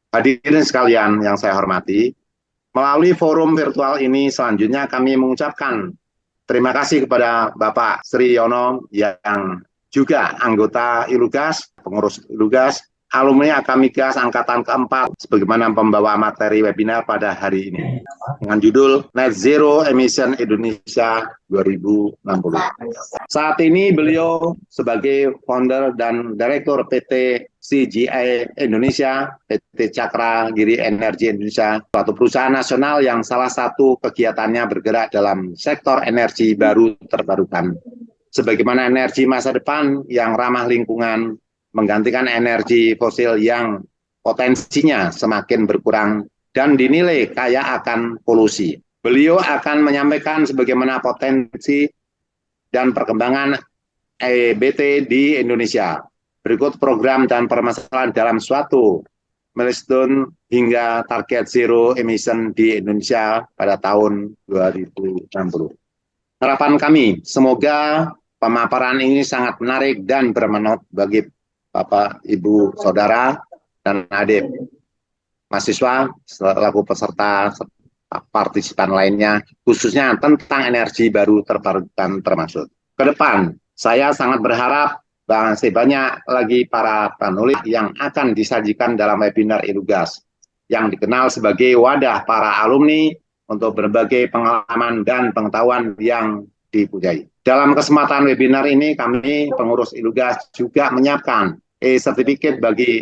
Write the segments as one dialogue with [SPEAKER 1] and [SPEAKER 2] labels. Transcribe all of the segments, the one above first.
[SPEAKER 1] Hadirin sekalian yang saya hormati, melalui forum virtual ini selanjutnya kami mengucapkan terima kasih kepada Bapak Sri Yono yang juga anggota Ilugas, pengurus Ilugas, alumni Akamigas Angkatan keempat, sebagaimana pembawa materi webinar pada hari ini dengan judul Net Zero Emission Indonesia 2060. Saat ini beliau sebagai founder dan direktur PT CGI Indonesia, PT Cakra Giri Energi Indonesia, suatu perusahaan nasional yang salah satu kegiatannya bergerak dalam sektor energi baru terbarukan. Sebagaimana energi masa depan yang ramah lingkungan, menggantikan energi fosil yang potensinya semakin berkurang dan dinilai kaya akan polusi. Beliau akan menyampaikan sebagaimana potensi dan perkembangan EBT di Indonesia. Berikut program dan permasalahan dalam suatu milestone hingga target zero emission di Indonesia pada tahun 2060. Harapan kami, semoga pemaparan ini sangat menarik dan bermanfaat bagi Bapak, Ibu, Saudara, dan adik mahasiswa selaku peserta partisipan lainnya, khususnya tentang energi baru terbarukan termasuk. Ke depan, saya sangat berharap masih banyak lagi para penulis yang akan disajikan dalam webinar Ilugas, yang dikenal sebagai wadah para alumni untuk berbagai pengalaman dan pengetahuan yang dipunyai. Dalam kesempatan webinar ini, kami pengurus Ilugas juga menyiapkan e-sertifikat bagi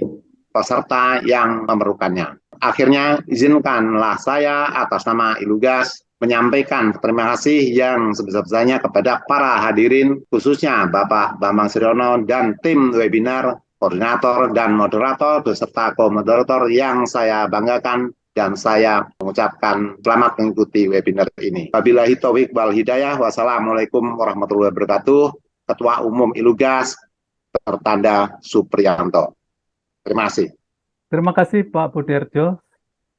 [SPEAKER 1] peserta yang memerlukannya. Akhirnya, izinkanlah saya atas nama Ilugas menyampaikan terima kasih yang sebesar-besarnya kepada para hadirin, khususnya Bapak Bambang Sriono dan tim webinar, koordinator dan moderator, beserta komoderator yang saya banggakan, dan saya mengucapkan selamat mengikuti webinar ini. Wabillahi taufiq wal hidayah. Wassalamualaikum warahmatullahi wabarakatuh. Ketua Umum Ilugas, tertanda Supriyanto. Terima kasih.
[SPEAKER 2] Terima kasih Pak Budiarjo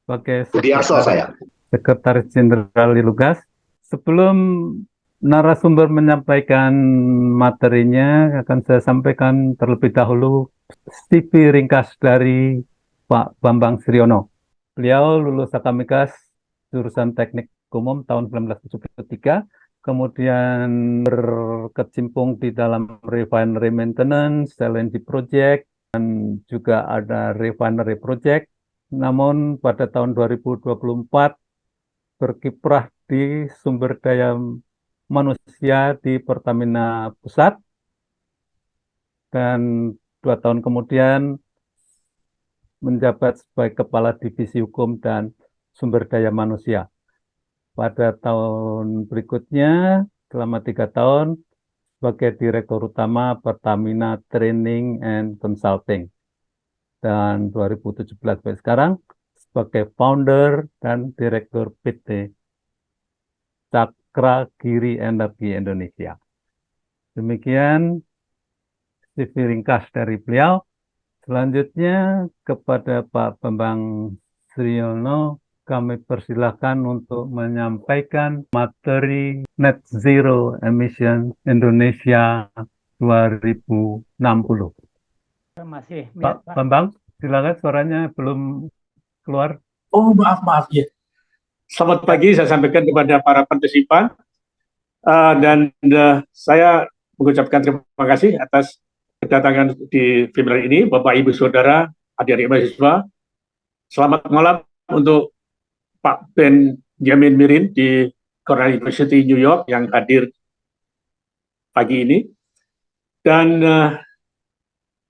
[SPEAKER 2] sebagai
[SPEAKER 1] Budiarso saya.
[SPEAKER 2] Sekretaris Jenderal Ilugas. Sebelum narasumber menyampaikan materinya, akan saya sampaikan terlebih dahulu CV ringkas dari Pak Bambang Sriono. Beliau lulus Akamigas jurusan Teknik Umum tahun 1973, kemudian berkecimpung di dalam refinery maintenance, LNG project, dan juga ada refinery project. Namun pada tahun 2024 berkiprah di sumber daya manusia di Pertamina Pusat, dan 2 tahun kemudian menjabat sebagai Kepala Divisi Hukum dan Sumber Daya Manusia. Pada tahun berikutnya, selama 3 tahun, sebagai Direktur Utama Pertamina Training and Consulting. Dan 2017 sampai sekarang, sebagai Founder dan Direktur PT Cakra Giri Energi Indonesia. Demikian CV ringkas dari beliau. Selanjutnya kepada Pak Bambang Sriono, kami persilahkan untuk menyampaikan materi Net Zero Emission Indonesia 2060.
[SPEAKER 3] Masih,
[SPEAKER 2] Pak Bambang, silakan, suaranya belum keluar.
[SPEAKER 3] Oh, maaf ya. Selamat pagi, saya sampaikan kepada para partisipan dan saya mengucapkan terima kasih atas kedatangan di webinar ini, Bapak Ibu Saudara, adik-adik mahasiswa. Selamat malam untuk Pak Benjamin Mirin di Cornell University New York yang hadir pagi ini. Dan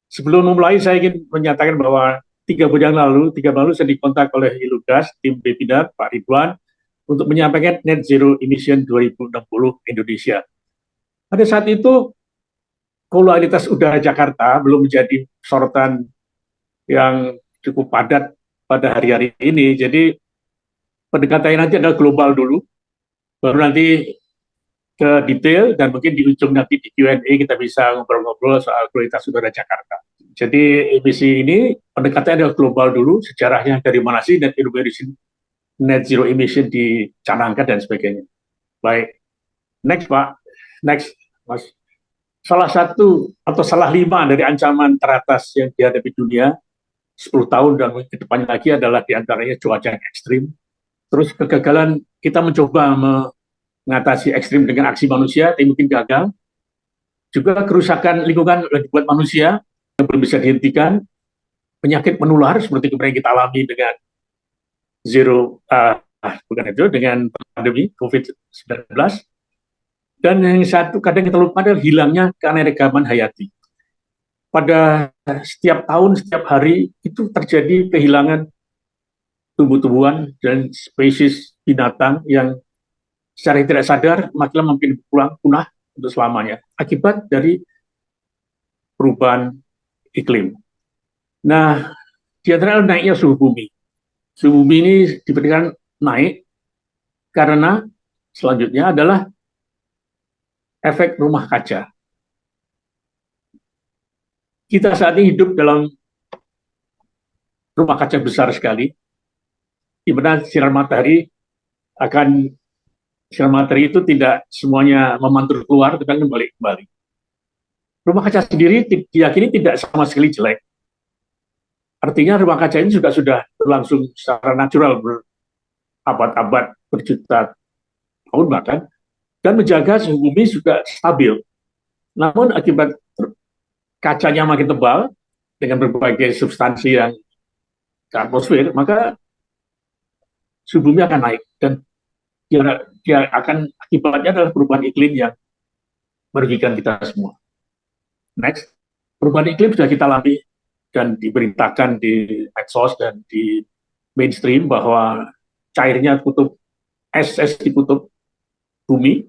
[SPEAKER 3] sebelum memulai, saya ingin menyatakan bahwa 3 bulan lalu saya dikontak oleh Ilugas, tim webinar Pak Ridwan, untuk menyampaikan Net Zero Emission 2060 Indonesia. Pada saat itu, kualitas udara Jakarta belum menjadi sorotan yang cukup padat pada hari-hari ini. Jadi pendekatannya nanti adalah global dulu, baru nanti ke detail, dan mungkin di ujung nanti di Q&A kita bisa ngobrol-ngobrol soal kualitas udara Jakarta. Jadi emisi ini pendekatannya adalah global dulu, sejarahnya dari mana sih net zero emission dicanangkan dan sebagainya. Baik, next Pak, next Mas. Salah 5 dari ancaman teratas yang dihadapi dunia 10 tahun dan ke depannya lagi adalah diantaranya cuaca yang ekstrim. Terus kegagalan kita mencoba mengatasi ekstrim dengan aksi manusia, tapi mungkin gagal. Juga kerusakan lingkungan yang dibuat manusia yang belum bisa dihentikan. Penyakit menular seperti kemarin kita alami dengan dengan pandemi COVID-19. Dan yang satu kadang kita lupa adalah hilangnya keanekaragaman hayati. Pada setiap tahun, setiap hari itu terjadi kehilangan tumbuh-tumbuhan dan spesies binatang yang secara tidak sadar makin punah untuk selamanya akibat dari perubahan iklim. Nah, di antara naiknya suhu bumi. Suhu bumi ini diperkirakan naik karena selanjutnya adalah efek rumah kaca. Kita saat ini hidup dalam rumah kaca besar sekali, di mana sinar matahari itu tidak semuanya memantul keluar, tetapi kembali. Rumah kaca sendiri diyakini tidak sama sekali jelek. Artinya rumah kaca ini juga sudah berlangsung secara natural berabad-abad, berjuta tahun bahkan, dan menjaga suhu bumi juga stabil. Namun akibat kacanya makin tebal dengan berbagai substansi yang ke atmosfer, maka suhu bumi akan naik dan dia akan akibatnya adalah perubahan iklim yang merugikan kita semua. Next, perubahan iklim sudah kita alami dan diberitakan di medsos dan di mainstream bahwa cairnya es di kutub bumi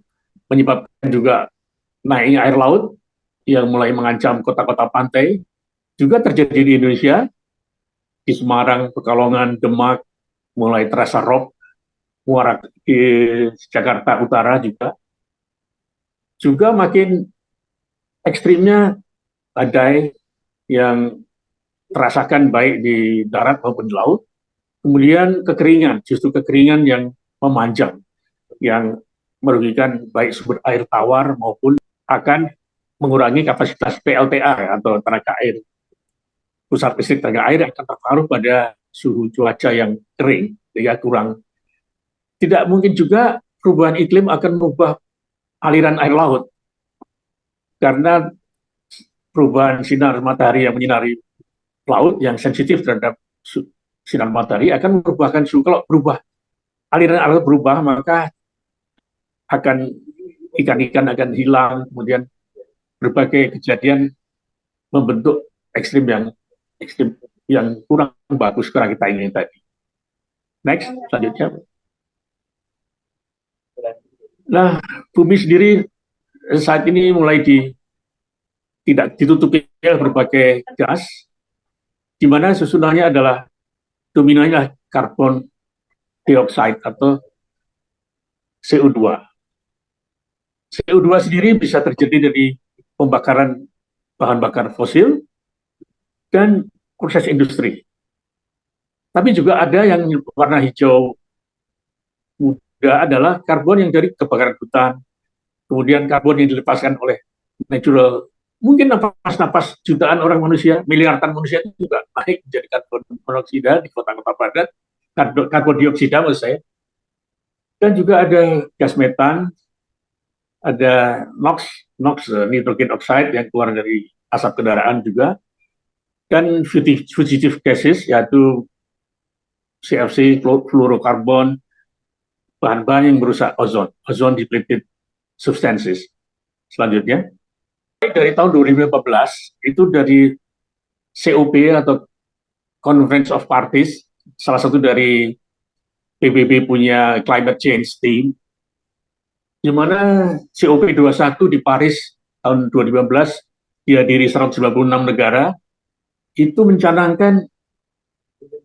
[SPEAKER 3] menyebabkan juga naiknya air laut yang mulai mengancam kota-kota pantai. Juga terjadi di Indonesia, di Semarang, Pekalongan, Demak, mulai terasa rob, muara di Jakarta Utara juga makin ekstrimnya badai yang terasakan baik di darat maupun di laut. Kemudian justru kekeringan yang memanjang, yang merugikan baik sumber air tawar maupun akan mengurangi kapasitas PLTA atau tenaga air. Pusat listrik tenaga air akan terpengaruh pada suhu cuaca yang kering, sehingga kurang. Tidak mungkin juga perubahan iklim akan mengubah aliran air laut, karena perubahan sinar matahari yang menyinari laut yang sensitif terhadap sinar matahari akan merubahkan suhu. Kalau aliran air laut berubah, maka ikan-ikan akan hilang, kemudian berbagai kejadian membentuk ekstrim yang kurang bagus karena kita ingin tadi. Next, selanjutnya. Nah, bumi sendiri saat ini mulai tidak ditutupi berbagai gas, di mana susunannya adalah dominannya karbon dioksida atau CO2. CO2 sendiri bisa terjadi dari pembakaran bahan bakar fosil dan proses industri. Tapi juga ada yang warna hijau muda adalah karbon yang dari kebakaran hutan, kemudian karbon yang dilepaskan oleh natural. Mungkin napas-napas jutaan orang manusia, miliaran manusia itu juga naik menjadi karbon monoksida di kota-kota padat, karbon dioksida maksud saya. Dan juga ada gas metan, ada NOx nitrogen oxide yang keluar dari asap kendaraan juga, dan fugitive gases yaitu CFC, fluorokarbon, bahan-bahan yang merusak ozon depleted substances. Selanjutnya, dari tahun 2015 itu dari COP atau Conference of Parties, salah satu dari PBB punya climate change team, di mana COP21 di Paris tahun 2015 dihadiri 196 negara, itu mencanangkan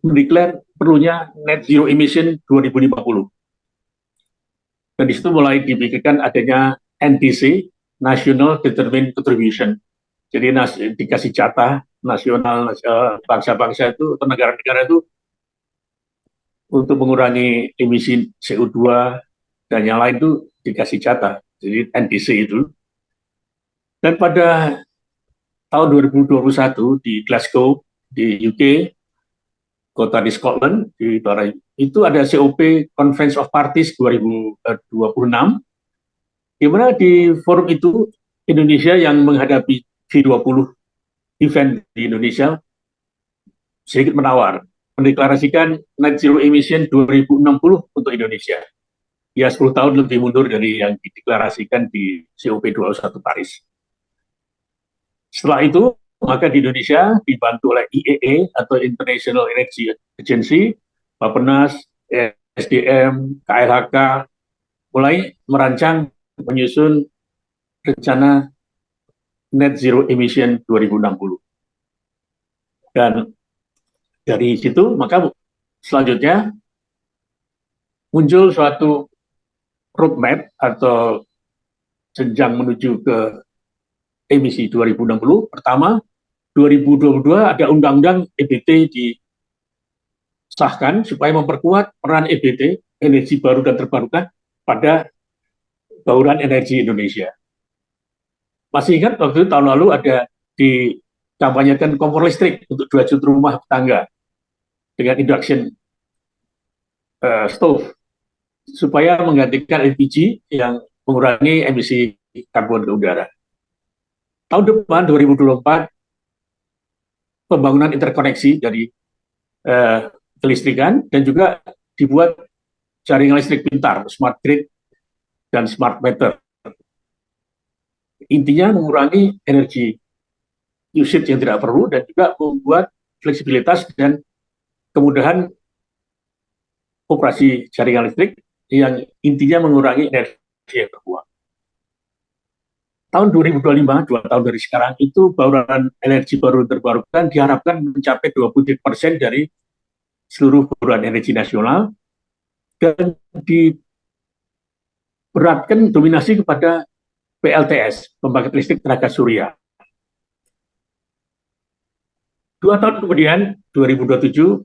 [SPEAKER 3] mendeklar perlunya net zero emission 2050. Dan di situ mulai dipikirkan adanya NDC, National Determined Contribution. Jadi dikasih jatah nasional bangsa-bangsa itu atau negara-negara itu untuk mengurangi emisi CO2 dan yang lain itu dikasih jatah. Jadi NDC itu. Dan pada tahun 2021 di Glasgow, di UK, kota di Scotland di utara itu ada COP Conference of Parties 2026, di mana di forum itu Indonesia yang menghadapi G20 event di Indonesia sedikit menawar, mendeklarasikan net zero emission 2060 untuk Indonesia. Ya 10 tahun lebih mundur dari yang dideklarasikan di COP21 Paris. Setelah itu, maka di Indonesia dibantu oleh IEA atau International Energy Agency, Bappenas, SDM, KLHK, mulai merancang menyusun rencana net zero emission 2060. Dan dari situ, maka selanjutnya muncul suatu roadmap atau jenjang menuju ke emisi 2060. Pertama, 2022 ada undang-undang EBT disahkan supaya memperkuat peran EBT, energi baru dan terbarukan, pada bauran energi Indonesia. Masih ingat waktu itu tahun lalu ada dikampanyekan kompor listrik untuk 2 juta rumah tangga dengan induction stove supaya menggantikan LPG yang mengurangi emisi karbon ke udara. Tahun depan 2024 pembangunan interkoneksi dari kelistrikan dan juga dibuat jaringan listrik pintar, smart grid dan smart meter. Intinya mengurangi energi usage yang tidak perlu dan juga membuat fleksibilitas dan kemudahan operasi jaringan listrik yang intinya mengurangi energi yang terbuang. Tahun 2025, 2 tahun dari sekarang, itu bauran energi baru terbarukan diharapkan mencapai 23% dari seluruh bauran energi nasional dan diberatkan dominasi kepada PLTS, pembangkit listrik tenaga surya. 2 tahun kemudian, 2027,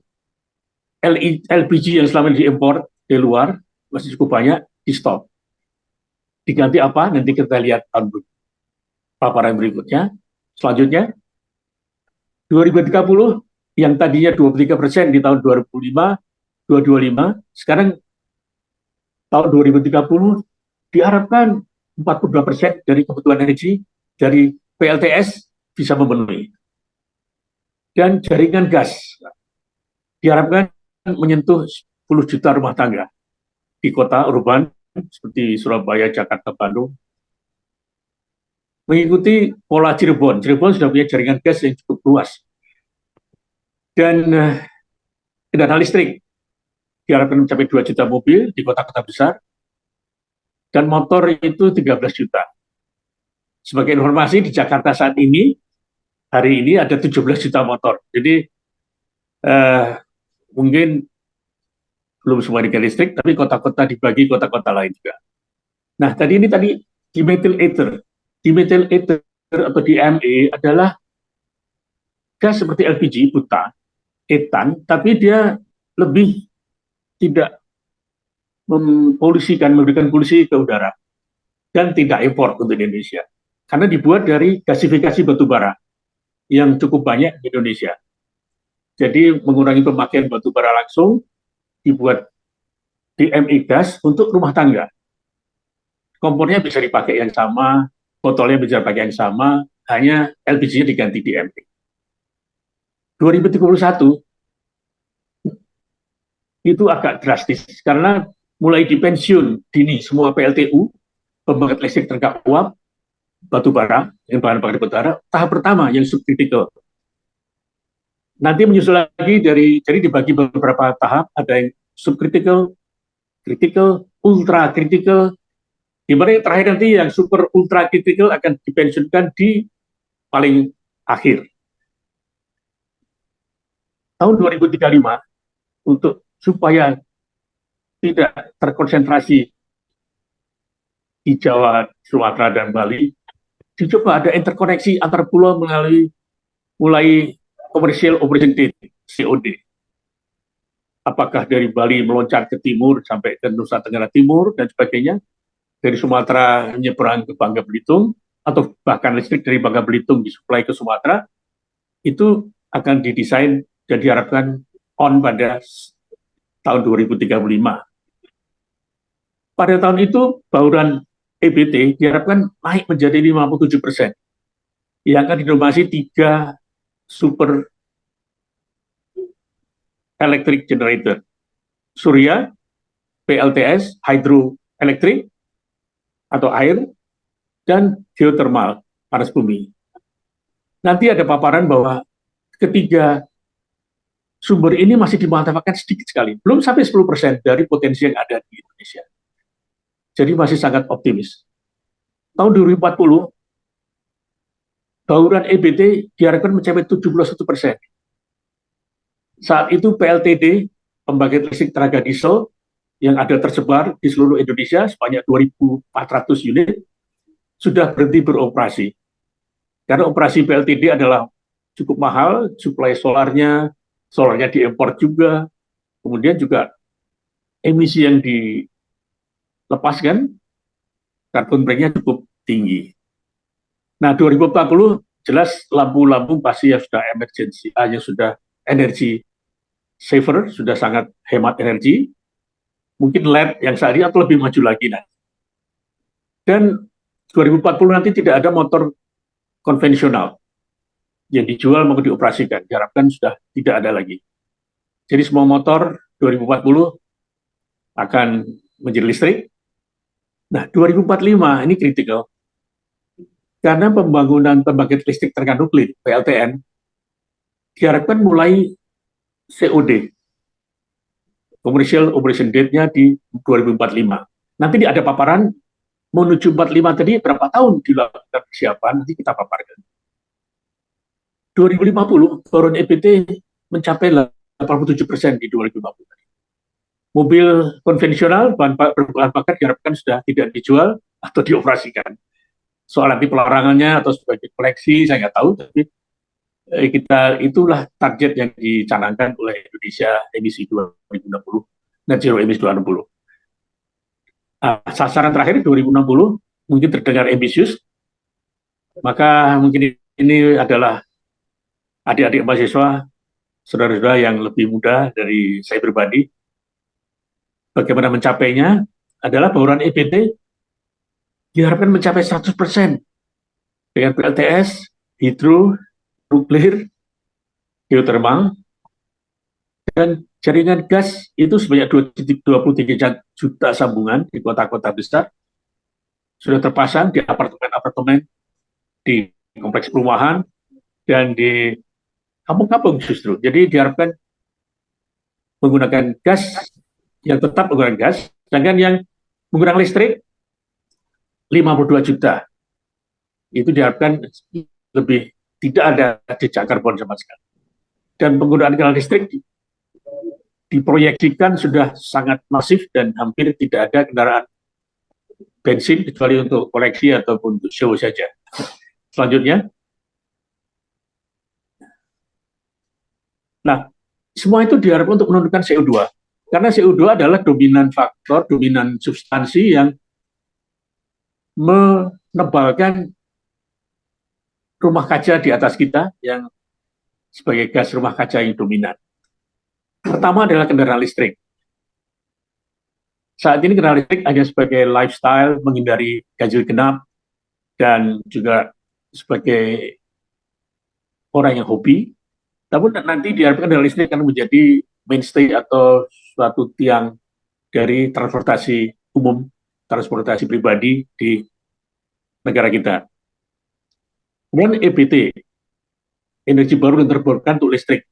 [SPEAKER 3] LPG yang selama ini diimpor di luar masih cukup banyak, di stop. Diganti apa? Nanti kita lihat paparan berikutnya. Selanjutnya, 2030 yang tadinya 23% di tahun 2025, sekarang tahun 2030 diharapkan 42% dari kebutuhan energi dari PLTS bisa memenuhi. Dan jaringan gas diharapkan menyentuh 10 juta rumah tangga di kota urban seperti Surabaya, Jakarta, Bandung. Mengikuti pola Cirebon. Cirebon sudah punya jaringan gas yang cukup luas. Dan kendaraan listrik diharapkan mencapai 2 juta mobil di kota-kota besar. Dan motor itu 13 juta. Sebagai informasi, di Jakarta saat ini, hari ini ada 17 juta motor. Jadi mungkin belum semua dengan listrik, tapi kota-kota dibagi kota-kota lain juga. Nah, tadi dimethyl ether. Dimethyl ether atau DME adalah gas seperti LPG, butan, etan, tapi dia lebih tidak memberikan polusi ke udara dan tidak impor untuk Indonesia. Karena dibuat dari gasifikasi batubara yang cukup banyak di Indonesia. Jadi mengurangi pemakaian batubara langsung, dibuat DME gas untuk rumah tangga. Kompornya bisa dipakai yang sama, botolnya bisa dipakai yang sama, hanya LPG-nya diganti DME. 2031 itu agak drastis karena mulai dipensiun dini semua PLTU, pembangkit listrik tenaga uap, batubara, yang bahan bakar batubara, tahap pertama yang subkritikal. Nanti menyusul lagi jadi dibagi beberapa tahap, ada yang subkritikal, kritikal, ultra kritikal, di mana yang terakhir nanti yang super ultra kritikal akan dipensiunkan di paling akhir. Tahun 2035 untuk supaya tidak terkonsentrasi di Jawa, Sumatera, dan Bali, dicoba ada interkoneksi antar pulau mulai commercial opportunity COD. Apakah dari Bali meloncat ke timur sampai ke Nusa Tenggara Timur dan sebagainya, dari Sumatera menyeberang ke Bangka Belitung, atau bahkan listrik dari Bangka Belitung disuplai ke Sumatera, itu akan didesain dan diharapkan on pada tahun 2035. Pada tahun itu, bauran EBT diharapkan naik menjadi 57%, yang akan didominasi 3 super electric generator, surya, PLTS, hydroelectric atau air, dan geothermal, panas bumi. Nanti ada paparan bahwa ketiga sumber ini masih dimanfaatkan sedikit sekali, belum sampai 10% dari potensi yang ada di Indonesia. Jadi masih sangat optimis. Tahun 2040, bauran EBT diharapkan mencapai 71%. Saat itu PLTD, pembangkit listrik tenaga diesel, yang ada tersebar di seluruh Indonesia sebanyak 2.400 unit, sudah berhenti beroperasi. Karena operasi PLTD adalah cukup mahal, suplai solarnya diimpor juga, kemudian juga emisi yang dilepaskan, carbon break-nya cukup tinggi. Nah, 2040 jelas lampu-lampu pasti yang sudah emergency, yang sudah energy saver, sudah sangat hemat energi, mungkin LED yang saat ini atau lebih maju lagi. Nah. Dan 2040 nanti tidak ada motor konvensional yang dijual maupun dioperasikan, diharapkan sudah tidak ada lagi. Jadi semua motor 2040 akan menjadi listrik. Nah, 2045 ini kritikal, karena pembangunan pembangkit listrik tenaga nuklir (PLTN) diharapkan mulai COD, commercial operation date-nya di 2045. Nanti ada paparan menuju 45 tadi berapa tahun dilakukan persiapan, nanti kita paparkan. 2050, bauran EBT mencapai 87% di 2050. Mobil konvensional berbahan bakar diharapkan sudah tidak dijual atau dioperasikan. Soal nanti pelarangannya atau sebagai koleksi, saya nggak tahu, tapi itulah target yang dicanangkan oleh Indonesia emisi 2060, net zero emisi 2060. Sasaran terakhir 2060 mungkin terdengar ambisius, maka mungkin ini adalah adik-adik mahasiswa, saudara-saudara yang lebih muda dari saya pribadi. Bagaimana mencapainya adalah bauran EBT diharapkan mencapai 100% dengan PLTS, hidro, nuklir, geothermal, dan jaringan gas itu sebanyak 23 juta sambungan di kota-kota besar sudah terpasang di apartemen-apartemen, di kompleks perumahan, dan di kampung-kampung justru. Jadi diharapkan menggunakan gas, yang tetap menggunakan gas, sedangkan yang menggunakan listrik 52 juta. Itu diharapkan lebih tidak ada jejak karbon sama sekali. Dan penggunaan kendaraan listrik diproyeksikan sudah sangat masif dan hampir tidak ada kendaraan bensin kecuali untuk koleksi ataupun untuk show saja. Selanjutnya. Nah, semua itu diharapkan untuk menurunkan CO2. Karena CO2 adalah dominan faktor, dominan substansi yang menebalkan rumah kaca di atas kita yang sebagai gas rumah kaca yang dominan. Pertama adalah kendaraan listrik. Saat ini kendaraan listrik hanya sebagai lifestyle, menghindari ganjil genap, dan juga sebagai orang yang hobi. Namun nanti diharapkan kendaraan listrik akan menjadi mainstay atau suatu tiang dari transportasi umum, transportasi pribadi di negara kita. Kemudian EBT, energi baru yang terbarukan untuk listrik,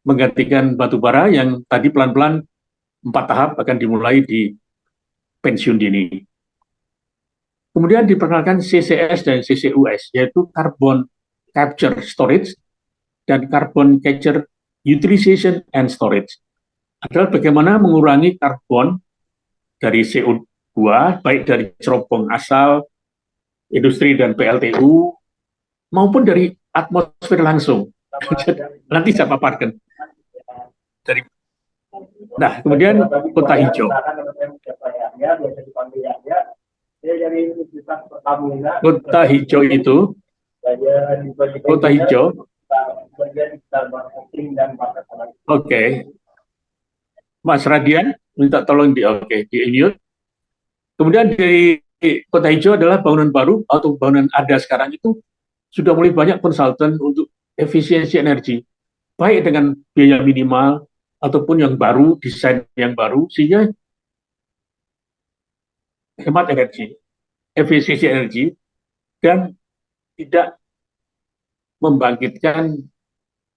[SPEAKER 3] menggantikan batu bara yang tadi pelan-pelan 4 tahap akan dimulai di pensiun dini. Kemudian diperkenalkan CCS dan CCUS, yaitu Carbon Capture Storage dan Carbon Capture Utilization and Storage. Adalah bagaimana mengurangi karbon dari CO2, baik dari cerobong asal, industri dan PLTU, maupun dari atmosfer langsung. Nanti saya paparkan. Nah, kemudian kota hijau. Kota hijau itu, kota hijau. Oke. Mas Radian minta tolong di mute. Kemudian dari Kota Hijau adalah bangunan baru atau bangunan ada sekarang itu sudah mulai banyak konsultan untuk efisiensi energi, baik dengan biaya minimal ataupun yang baru, desain yang baru, sehingga hemat energi, efisiensi energi, dan tidak membangkitkan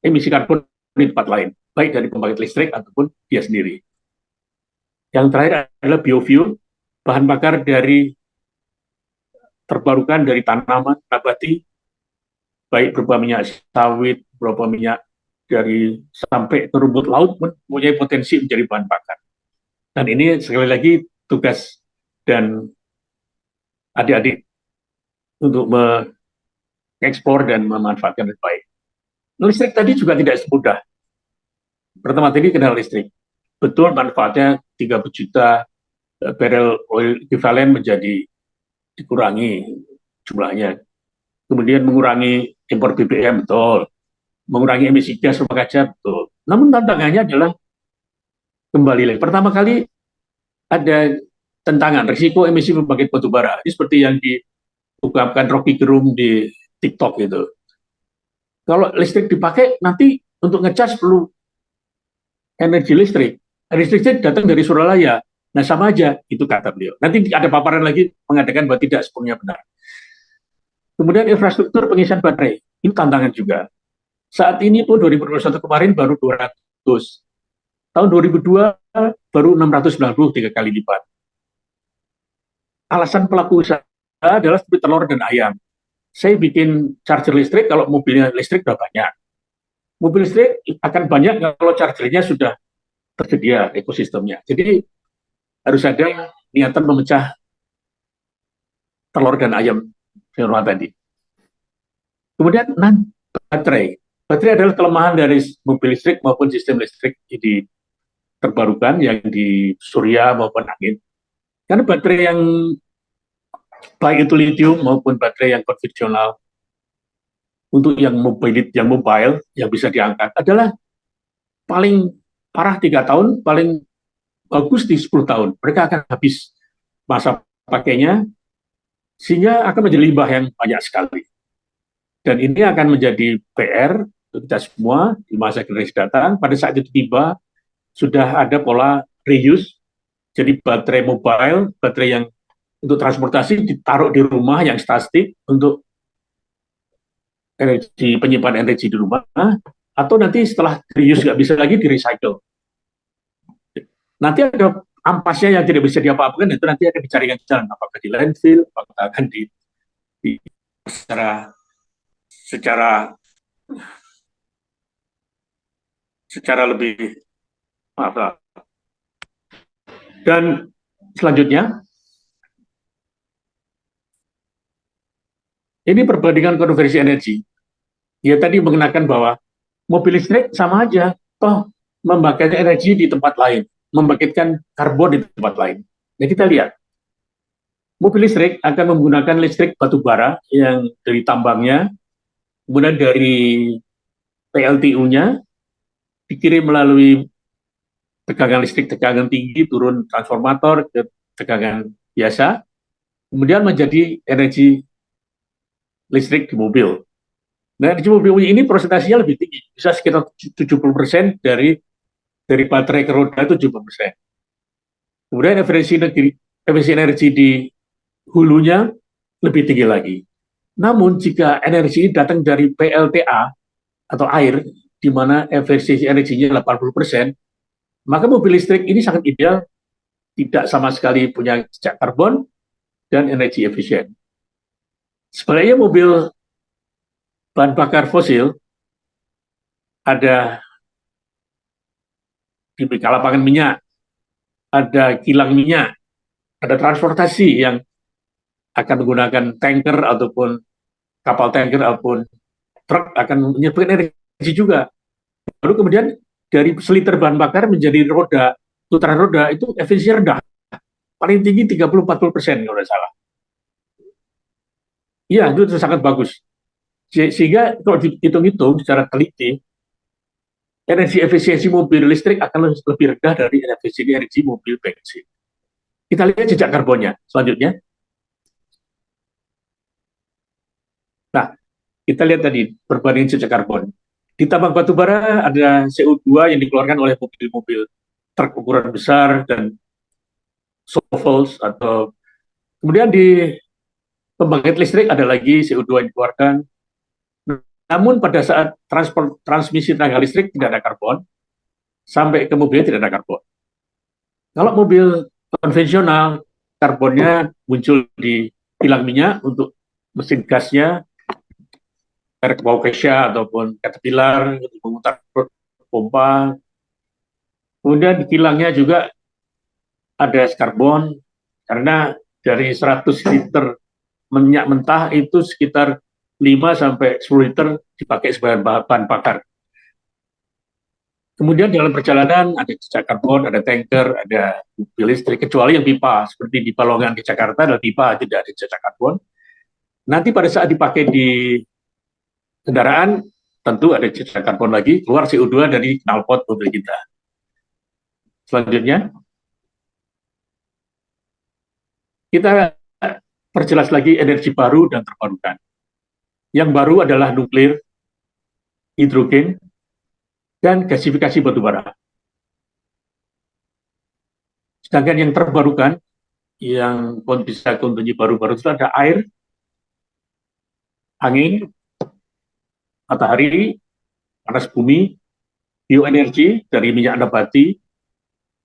[SPEAKER 3] emisi karbon di tempat lain, baik dari pembangkit listrik ataupun dia sendiri. Yang terakhir adalah biofuel, bahan bakar dari terbarukan dari tanaman nabati, baik berupa minyak sawit, berupa minyak dari sampai ke rumput laut mempunyai potensi menjadi bahan bakar. Dan ini sekali lagi tugas dan adik-adik untuk mengeksplor dan memanfaatkan dengan baik. Listrik tadi juga tidak semudah. Pertama tadi kenal listrik. Betul manfaatnya 30 juta barrel oil equivalent menjadi dikurangi jumlahnya. Kemudian mengurangi impor BBM, betul. Mengurangi emisi gas rumah kaca, betul. Namun tantangannya adalah kembali lagi. Pertama kali ada tantangan, risiko emisi pembangkit batu bara. Ini seperti yang diungkapkan Rocky Gerung di TikTok itu. Kalau listrik dipakai, nanti untuk ngecas perlu energi listrik. Energi listrik datang dari Suralaya. Nah, sama aja, itu kata beliau. Nanti ada paparan lagi mengatakan bahwa tidak sepenuhnya benar. Kemudian infrastruktur pengisian baterai, ini tantangan juga. Saat ini pun 2021 kemarin baru 200. Tahun 2002 baru 693 kali lipat. Alasan pelaku usaha adalah seperti telur dan ayam. Saya bikin charger listrik kalau mobilnya listrik sudah banyak. Mobil listrik akan banyak kalau chargernya sudah tersedia ekosistemnya. Jadi harus ada niatan memecah telur dan ayam tadi. Kemudian baterai. Baterai adalah kelemahan dari mobil listrik maupun sistem listrik di terbarukan yang di surya maupun angin. Karena baterai yang baik itu lithium maupun baterai yang konvensional untuk yang mobile yang bisa diangkat adalah paling parah 3 tahun, paling bagus di 10 tahun. Mereka akan habis masa pakainya sehingga akan menjadi limbah yang banyak sekali. Dan ini akan menjadi PR untuk kita semua di masa generasi datang. Pada saat itu tiba, sudah ada pola reuse. Jadi baterai mobile, baterai yang untuk transportasi ditaruh di rumah yang statis untuk energi, penyimpanan energi di rumah, atau nanti setelah reuse nggak bisa lagi di recycle. Nanti ada ampasnya yang tidak bisa diapa-apakan, itu nanti akan dicarikan jalan, apakah di landfill, apakah akan di secara lebih maaf. Dan selanjutnya ini perbandingan konversi energi. Ya tadi mengenakan bahwa mobil listrik sama aja, toh membangkitkan energi di tempat lain, membangkitkan karbon di tempat lain. Nah kita lihat, mobil listrik akan menggunakan listrik batu bara yang dari tambangnya, kemudian dari PLTU-nya, dikirim melalui tegangan listrik, tegangan tinggi, turun transformator ke tegangan biasa, kemudian menjadi energi listrik di mobil. Nah, energi mobil ini presentasinya lebih tinggi, bisa sekitar 70% dari baterai ke roda itu 70%. Kemudian efisiensi energi di hulunya lebih tinggi lagi. Namun jika energi datang dari PLTA atau air, di mana efisiensi energinya 80%, maka mobil listrik ini sangat ideal, tidak sama sekali punya jejak karbon dan energi efisien. Sebenarnya mobil bahan bakar fosil ada di lapangan minyak, ada kilang minyak, ada transportasi yang akan menggunakan tanker ataupun kapal tanker ataupun truk akan menyebabkan energi juga. Lalu kemudian dari seliter bahan bakar menjadi roda, putaran roda itu efisiensi rendah, paling tinggi 30-40% kalau tidak salah. Iya, itu sangat bagus. Sehingga kalau dihitung-hitung secara teliti, energi efisiensi mobil listrik akan lebih rendah dari efisiensi energi mobil bensin. Kita lihat jejak karbonnya selanjutnya. Nah, kita lihat tadi perbandingan jejak karbon. Di tambang batu bara ada CO2 yang dikeluarkan oleh mobil-mobil truk ukuran besar dan shovels, atau kemudian di pembangkit listrik ada lagi CO2 yang dikeluarkan. Namun pada saat transmisi tenaga listrik tidak ada karbon, sampai ke mobil tidak ada karbon. Kalau mobil konvensional, karbonnya muncul di kilang minyak untuk mesin gasnya, merek Waukesha ataupun Caterpillar untuk memutar pompa. Kemudian di kilangnya juga ada karbon, karena dari 100 liter minyak mentah itu sekitar 5-10 liter dipakai sebagai bahan bakar. Kemudian dalam perjalanan ada jejak karbon, ada tanker, ada mobil listrik, kecuali yang pipa, seperti di Balongan di Jakarta ada pipa, tidak ada jejak karbon. Nanti pada saat dipakai di kendaraan, tentu ada jejak karbon lagi, keluar CO2 dari knalpot mobil kita. Selanjutnya, kita perjelas lagi energi baru dan terbarukan. Yang baru adalah nuklir, hidrogen, dan gasifikasi batubara. Sedangkan yang terbarukan, yang bisa kontinui baru-baru itu ada air, angin, matahari, panas bumi, bioenergi dari minyak nabati,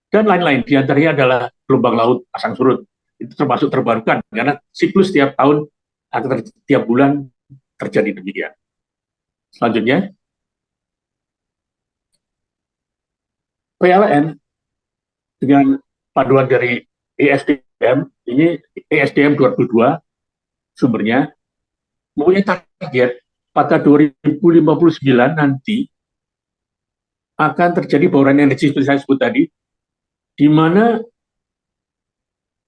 [SPEAKER 3] dan lain-lain. Di antaranya adalah gelombang laut pasang surut. Itu termasuk terbarukan, karena siklus tiap tahun atau tiap bulan terjadi demikian. Selanjutnya, PLN dengan panduan dari ESDM, ini ESDM 2002 sumbernya, mempunyai target pada 2059 nanti akan terjadi bauran energi seperti saya sebut tadi, di mana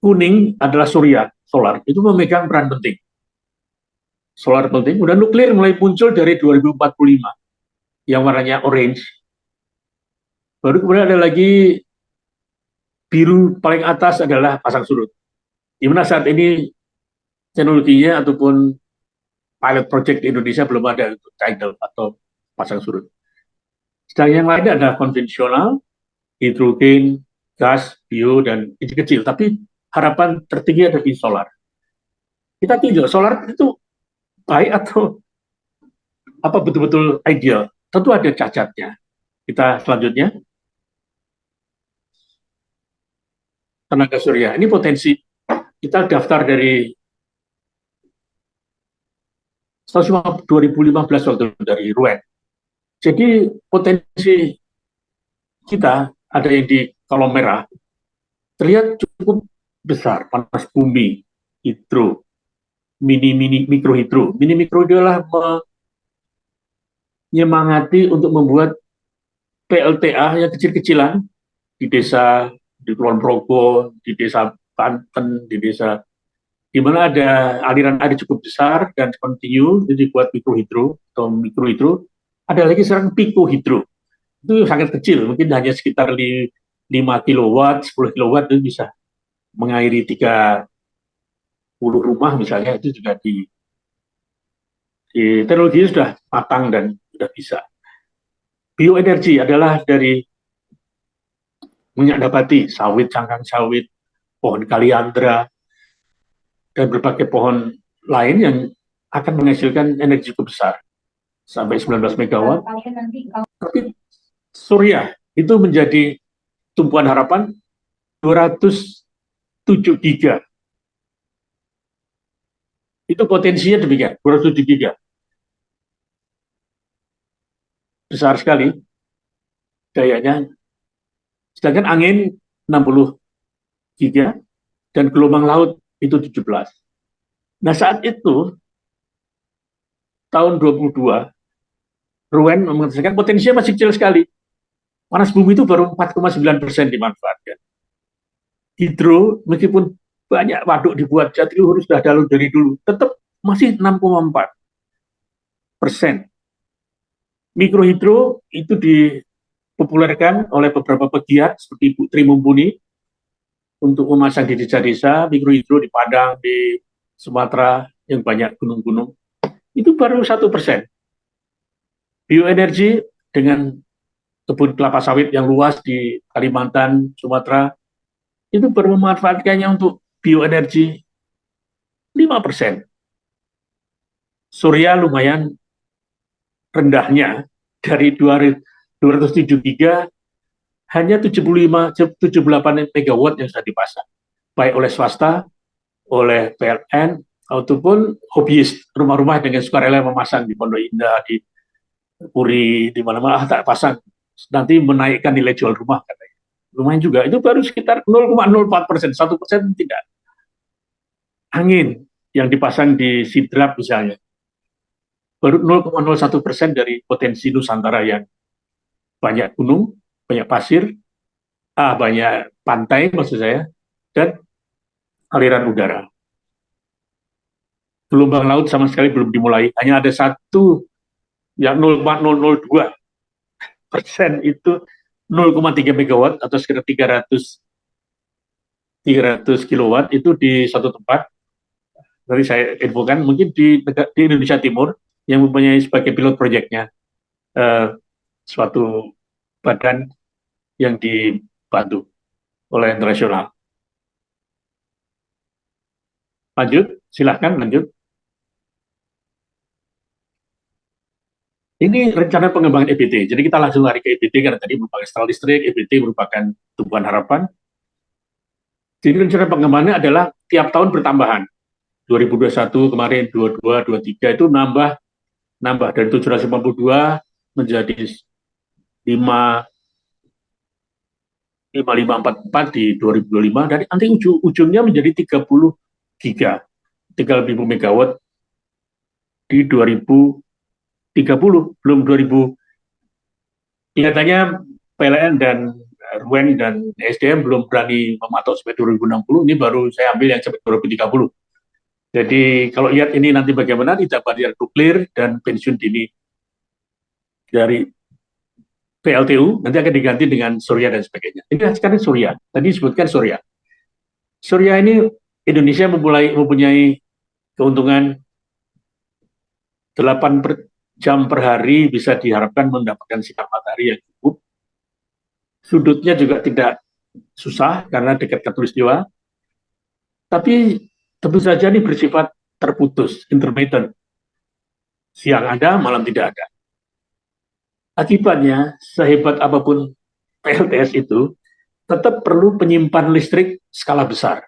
[SPEAKER 3] kuning adalah surya, solar, itu memegang peran penting. Solar penting, kemudian nuklir mulai muncul dari 2045, yang warnanya orange. Baru kemudian ada lagi biru paling atas adalah pasang surut. Di mana saat ini teknologinya ataupun pilot project di Indonesia belum ada untuk tidal atau pasang surut. Sedangkan yang lainnya ada konvensional, hidrogen, gas, bio, dan kecil-kecil. Tapi harapan tertinggi ada di solar. Kita tinjau solar itu baik atau apa betul-betul ideal. Tentu ada cacatnya. Kita selanjutnya. Tenaga surya. Ini potensi. Kita daftar dari 2015 waktu dari RUEN. Jadi potensi kita ada yang di kolom merah terlihat cukup besar. Panas bumi, hidro, mikro hidro. Mini mikro adalah menyemangati untuk membuat PLTA yang kecil-kecilan di desa, di Kulon Progo, di desa Banten, di desa di mana ada aliran air cukup besar dan kontinu, itu dibuat mikrohidro atau mikrohidro. Ada lagi sekarang pikohidro, itu sangat kecil, mungkin hanya sekitar 5 kW, 10 kW itu bisa mengairi 30 rumah misalnya, itu juga di teknologi sudah matang dan sudah bisa. Bioenergi adalah dari minyak nabati, sawit, cangkang sawit, pohon kaliandra, dan berbagai pohon lain yang akan menghasilkan energi cukup besar, sampai 19 MW. Tapi surya itu menjadi tumpuan harapan 207 giga. Itu potensinya demikian, 207 giga. Besar sekali dayanya. Sedangkan angin 60 giga dan gelombang laut itu 17. Nah saat itu tahun 22 RUEN mengatakan potensinya masih kecil sekali. Panas bumi itu baru 4,9% dimanfaatkan. Hidro meskipun banyak waduk dibuat, Jatiluhur sudah dari dulu, tetap masih 6,4%. Mikrohidro itu di dipopulerkan oleh beberapa pegiat seperti Ibu Tri Mumpuni untuk memasang di desa-desa, mikrohidro di Padang, di Sumatera yang banyak gunung-gunung. Itu baru 1%. Bioenergi dengan kebun kelapa sawit yang luas di Kalimantan, Sumatera, itu baru memanfaatkannya untuk bioenergi 5%. Surya lumayan rendahnya, dari 207 giga, hanya 78 megawatt yang sudah dipasang, baik oleh swasta, oleh PLN, ataupun hobiis, rumah-rumah dengan sukarela memasang di Pondok Indah, di Puri, di mana-mana, tak pasang, nanti menaikkan nilai jual rumah, katanya. Lumayan juga, itu baru sekitar 0,04%, 1% tidak. Angin yang dipasang di Sidrap misalnya, baru 0,01% dari potensi Nusantara yang banyak gunung, banyak pasir, banyak pantai maksud saya, dan aliran udara. Gelombang laut sama sekali belum dimulai, hanya ada satu yang 0,002% itu 0,3 megawatt atau sekitar 300 kilowatt itu di satu tempat. Tadi saya infokan mungkin di Indonesia Timur yang mempunyai sebagai pilot proyeknya suatu badan yang dibantu oleh internasional. Lanjut, silahkan lanjut. Ini rencana pengembangan EBT. Jadi kita langsung lari ke EBT karena tadi merupakan stral listrik, EBT merupakan tumpuan harapan. Jadi rencana pengembangannya adalah tiap tahun bertambahan. 2021 kemarin 22, 23 itu nambah dari 752 menjadi 5544 di 2025 dan nanti ujungnya menjadi 30 giga, 30.000 megawatt di 2030, belum 2000. Kelihatannya PLN dan RUEN dan SDM belum berani mematok sampai 2060, ini baru saya ambil yang sampai 2030. Jadi kalau lihat ini nanti bagaimana tidak barrier nuklir dan pensiun dini dari PLTU nanti akan diganti dengan surya dan sebagainya. Ini sekarang surya. Tadi disebutkan surya. Surya ini Indonesia mempunyai keuntungan 8 jam per hari bisa diharapkan mendapatkan sinar matahari yang cukup. Sudutnya juga tidak susah karena dekat khatulistiwa. Tapi tentu saja ini bersifat terputus, intermittent. Siang ada, malam tidak ada. Akibatnya, sehebat apapun PLTS itu, tetap perlu penyimpan listrik skala besar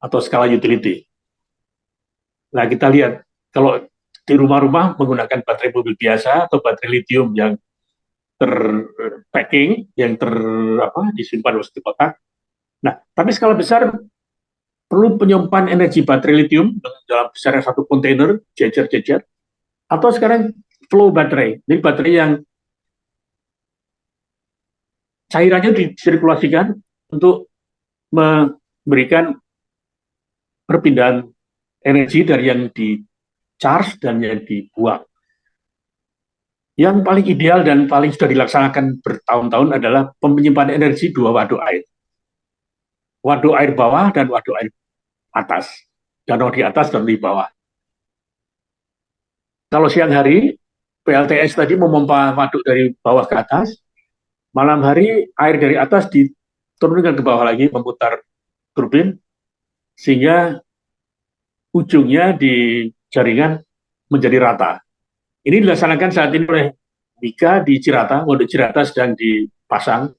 [SPEAKER 3] atau skala utility. Nah, kita lihat, kalau di rumah-rumah menggunakan baterai mobil biasa atau baterai lithium yang terpacking, yang disimpan di kotak. Nah, tapi skala besar perlu penyimpan energi baterai lithium dalam besarnya satu kontainer, jejer-jejer, atau sekarang flow baterai, jadi baterai yang cairannya disirkulasikan untuk memberikan perpindahan energi dari yang di-charge dan yang dibuang. Yang paling ideal dan paling sudah dilaksanakan bertahun-tahun adalah penyimpanan energi 2 waduk air. Waduk air bawah dan waduk air atas. Danau di atas dan di bawah. Kalau siang hari, PLTS tadi memompa waduk dari bawah ke atas, malam hari air dari atas diturunkan ke bawah lagi, memutar turbin, sehingga ujungnya di jaringan menjadi rata. Ini dilaksanakan saat ini oleh Mika di Cirata, Waduk Cirata sedang dipasang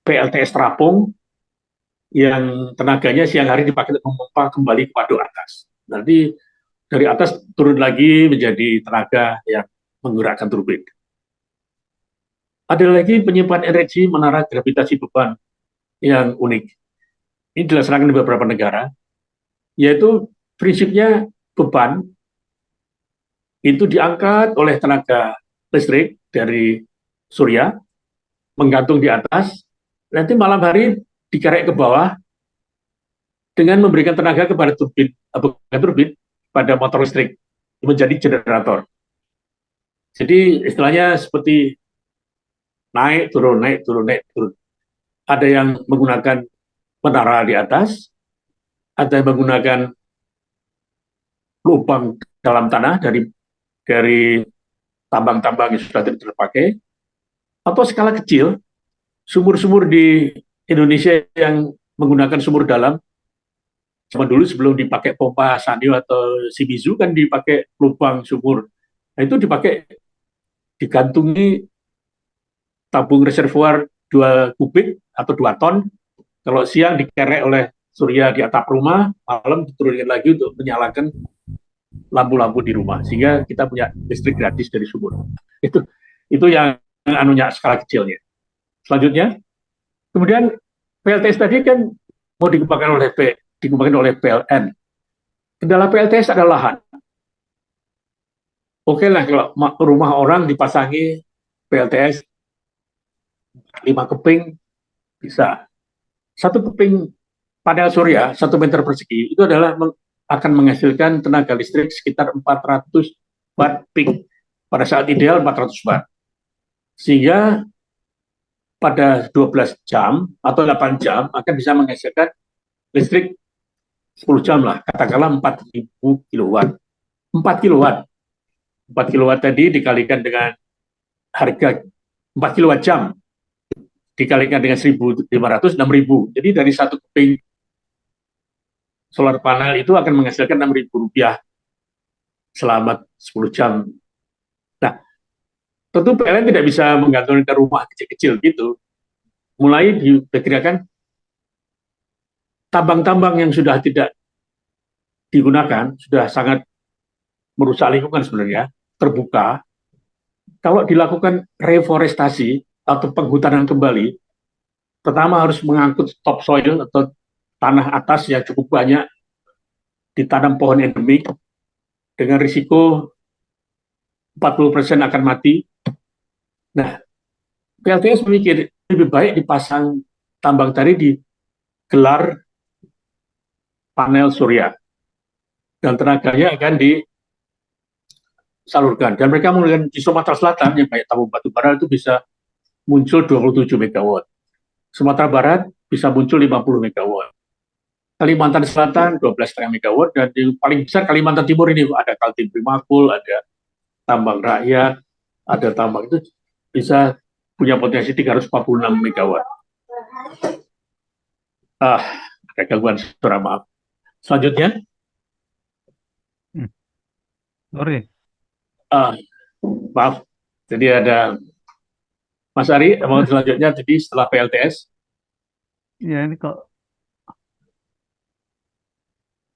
[SPEAKER 3] PLTS terapung yang tenaganya siang hari dipakai untuk memompa kembali ke waduk atas. Nanti dari atas turun lagi menjadi tenaga yang menggerakkan turbin. Ada lagi penyimpan energi menara gravitasi beban yang unik. Ini dilaksanakan di beberapa negara, yaitu prinsipnya beban itu diangkat oleh tenaga listrik dari surya, menggantung di atas, nanti malam hari dikerek ke bawah dengan memberikan tenaga kepada turbin pada motor listrik menjadi generator. Jadi istilahnya seperti naik turun, naik turun, naik turun. Ada yang menggunakan menara di atas, ada yang menggunakan lubang dalam tanah dari tambang-tambang yang sudah tidak terpakai, atau skala kecil, sumur-sumur di Indonesia yang menggunakan sumur dalam. Zaman dulu sebelum dipakai pompa Sanyo atau Shimizu kan dipakai lubang sumur. Nah itu digantungi tabung reservoir 2 kubik atau 2 ton. Kalau siang dikerek oleh surya di atap rumah, malam diturunkan lagi untuk menyalakan lampu-lampu di rumah, sehingga kita punya listrik gratis dari sumur. Itu yang anunya skala kecilnya. Selanjutnya, kemudian PLTS tadi kan mau dikembangkan oleh PLN. Kendala PLTS adalah lahan. Oke lah kalau rumah orang dipasangi PLTS 5 keping bisa. 1 keping panel surya 1 meter persegi itu adalah akan menghasilkan tenaga listrik sekitar 400 watt peak. Pada saat ideal 400 watt. Sehingga pada 12 jam atau 8 jam akan bisa menghasilkan listrik 10 jam lah, katakanlah 4.000 kilowatt. 4 kilowatt. 4 kilowatt tadi dikalikan dengan harga 4 kilowatt jam dikalikan dengan 1.500, 6.000. Jadi dari 1 keping solar panel itu akan menghasilkan Rp6.000 selama 10 jam. Nah, tentu PLN tidak bisa menggantungkan rumah kecil-kecil gitu. Mulai diperkirakan tambang-tambang yang sudah tidak digunakan, sudah sangat merusak lingkungan sebenarnya, terbuka. Kalau dilakukan reforestasi atau penghutanan kembali, pertama harus mengangkut topsoil atau tanah atas yang cukup banyak, ditanam pohon endemik dengan risiko 40% akan mati. Nah, PLTS memikir lebih baik dipasang tambang tadi di gelar panel surya dan tenaganya akan disalurkan. Dan mereka menggunakan di Sumatera Selatan yang banyak tabung batu bara itu bisa muncul 27 megawatt. Sumatera Barat bisa muncul 50 megawatt. Kalimantan Selatan 12,5 megawatt, dan yang paling besar Kalimantan Timur ini ada Kaltim Primakul, ada tambang rakyat, ada tambang itu bisa punya potensi 346 megawatt. Ada gangguan suara, maaf. Selanjutnya,
[SPEAKER 2] Sorry.
[SPEAKER 3] maaf. Jadi ada Mas Ari, mau selanjutnya jadi setelah PLTS.
[SPEAKER 2] Ya ini kok.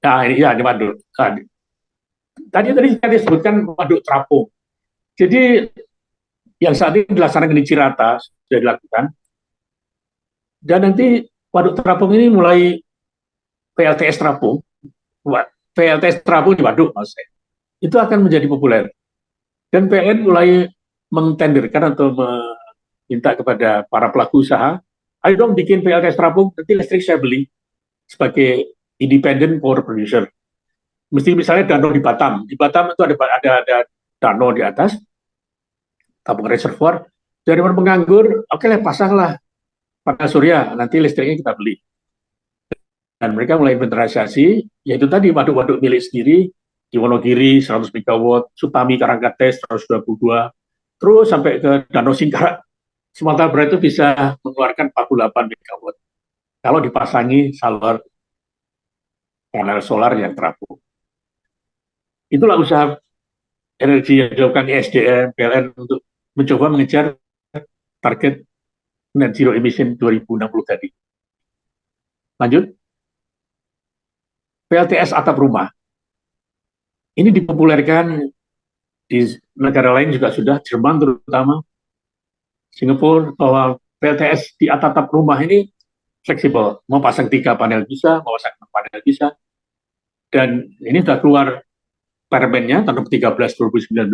[SPEAKER 3] Nah ini ya, ini waduk. Tadi disebutkan waduk terapung. Jadi yang saat ini dilaksanakan di Cirata sudah dilakukan. Dan nanti waduk terapung ini mulai PLTS terapung di waduk, maksudnya, itu akan menjadi populer. Dan PLN mulai mentenderkan atau meminta kepada para pelaku usaha, ayo dong bikin PLTS terapung, nanti listrik saya beli sebagai independent power producer. Mesti misalnya danau di Batam. Di Batam itu ada danau di atas, tabung reservoir. Dari penganggur, oke lah pasanglah panel surya, nanti listriknya kita beli. Dan mereka mulai inventarisasi, yaitu tadi waduk-waduk milik sendiri, di Wonogiri 100 megawatt, Sutami Karangkates 122, terus sampai ke Danau Singkarak, Sumatera Barat itu bisa mengeluarkan 48 megawatt. Kalau dipasangi panel solar yang terapung. Itulah usaha energi yang dilakukan ISDM, PLN untuk mencoba mengejar target net zero emission 2060 tadi. Lanjut. PLTS atap rumah. Ini dipopulerkan di negara lain juga sudah, Jerman terutama, Singapura, bahwa PLTS di atap rumah ini fleksibel. Mau pasang 3 panel bisa, mau pasang 6 panel bisa. Dan ini sudah keluar permennya tahun 13 2019,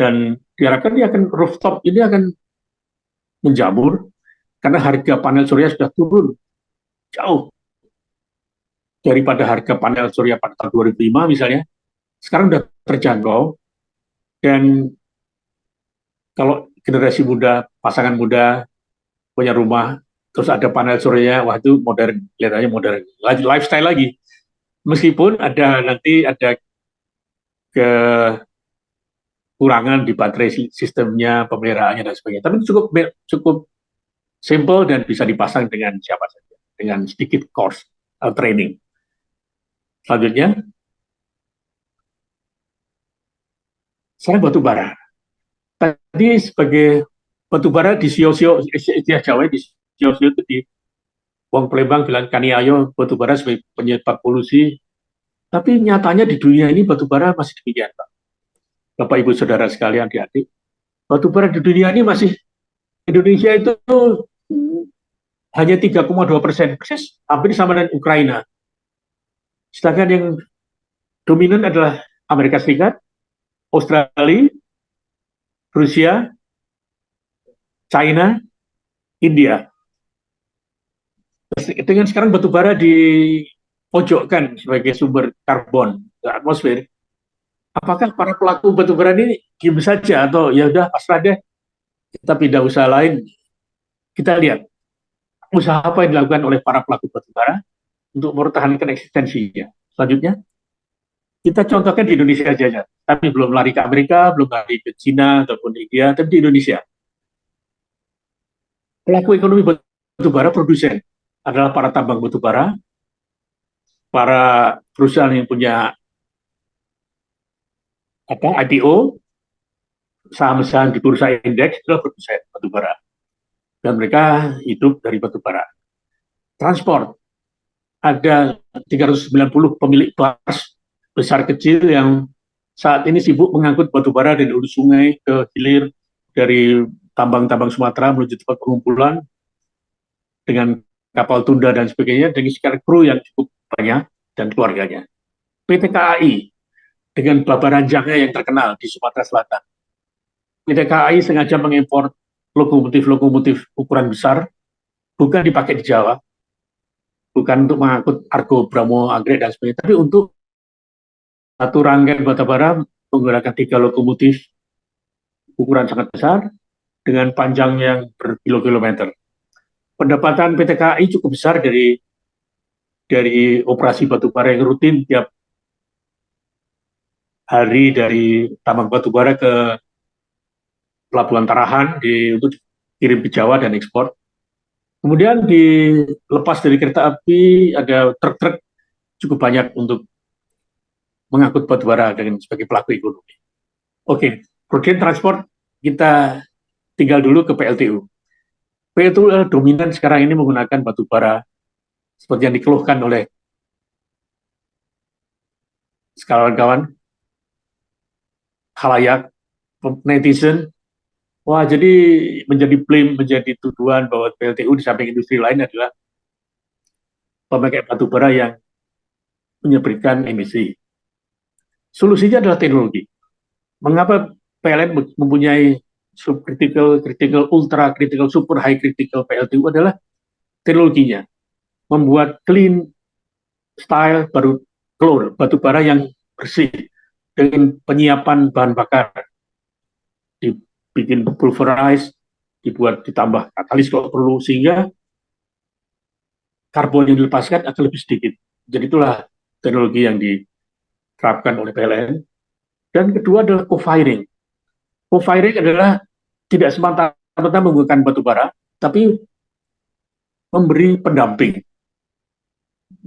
[SPEAKER 3] dan diharapkan rooftop ini akan menjamur karena harga panel surya sudah turun jauh daripada harga panel surya pada tahun 2005 misalnya. Sekarang sudah terjangkau, dan kalau generasi muda, pasangan muda punya rumah, terus ada panel surya, wah itu modern, kelihatannya modern, lifestyle lagi. Meskipun nanti ada kekurangan di baterai sistemnya, pemeliharaannya dan sebagainya, tapi cukup simple dan bisa dipasang dengan siapa saja, dengan sedikit course atau training. Selanjutnya, saya batu bara. Tadi sebagai batu bara di Sio-Sio, istilah Jawa di Sio-Sio itu di Wong Palembang bilang kaniayo batu bara sebagai penyebab polusi. Tapi nyatanya di dunia ini batu bara masih demikian, Pak. Bapak Ibu Saudara sekalian, adik-adik. Batu bara di dunia ini masih, Indonesia itu hanya 3,2%, persis hampir sama dengan Ukraina. Sedangkan yang dominan adalah Amerika Serikat, Australia, Rusia, China, India. Dengan sekarang batu bara dipojokkan sebagai sumber karbon ke atmosfer, apakah para pelaku batu bara ini diam saja atau ya udah pasrah deh, kita pindah usaha lain? Kita lihat usaha apa yang dilakukan oleh para pelaku batu bara untuk mempertahankan eksistensinya. Selanjutnya, kita contohkan di Indonesia saja, tapi belum lari ke Amerika, belum lari ke Cina ataupun India, tapi di Indonesia. Pelaku ekonomi batu bara produsen adalah para tambang batu bara, para perusahaan yang punya IPO, saham-saham di bursa indeks adalah produsen batu bara. Dan mereka hidup dari batu bara. Transport, ada 390 pemilik bus besar kecil yang saat ini sibuk mengangkut batu bara dari hulu sungai ke hilir, dari tambang-tambang Sumatera menuju tempat pengumpulan dengan kapal tunda dan sebagainya, dengan sekitar kru yang cukup banyak dan keluarganya. PT KAI dengan babaranjangnya yang terkenal di Sumatera Selatan. PT KAI sengaja mengimpor lokomotif-lokomotif ukuran besar, bukan dipakai di Jawa, bukan untuk mengangkut Argo, Bromo, Anggrek dan sebagainya, tapi untuk satu rangkaian batu bara menggunakan 3 lokomotif ukuran sangat besar dengan panjang yang berkilo-kilometer. Pendapatan PT KAI cukup besar dari operasi batubara yang rutin tiap hari dari tambang batubara ke Pelabuhan Tarahan untuk kirim ke Jawa dan ekspor. Kemudian dilepas dari kereta api ada truk-truk cukup banyak untuk mengangkut batubara dengan sebagai pelaku ekonomi. Oke, kemudian transport kita tinggal dulu ke PLTU. PLTU dominan sekarang ini menggunakan batubara seperti yang dikeluhkan oleh kawan-kawan, khalayak, netizen. Wah, jadi menjadi blame, menjadi tuduhan bahwa PLTU di samping industri lain adalah pemakai batubara yang menyebabkan emisi. Solusinya adalah teknologi. Mengapa PLN mempunyai subcritical, critical, ultra critical, super high critical PLTU adalah teknologinya. Membuat clean style baru keluar batubara yang bersih dengan penyiapan bahan bakar, dibikin pulverize, dibuat ditambah katalis kalau perlu, sehingga karbon yang dilepaskan akan lebih sedikit. Jadi itulah teknologi yang diterapkan oleh PLN. Dan kedua adalah co-firing. Co-firing adalah tidak semata-mata menggunakan batubara, tapi memberi pendamping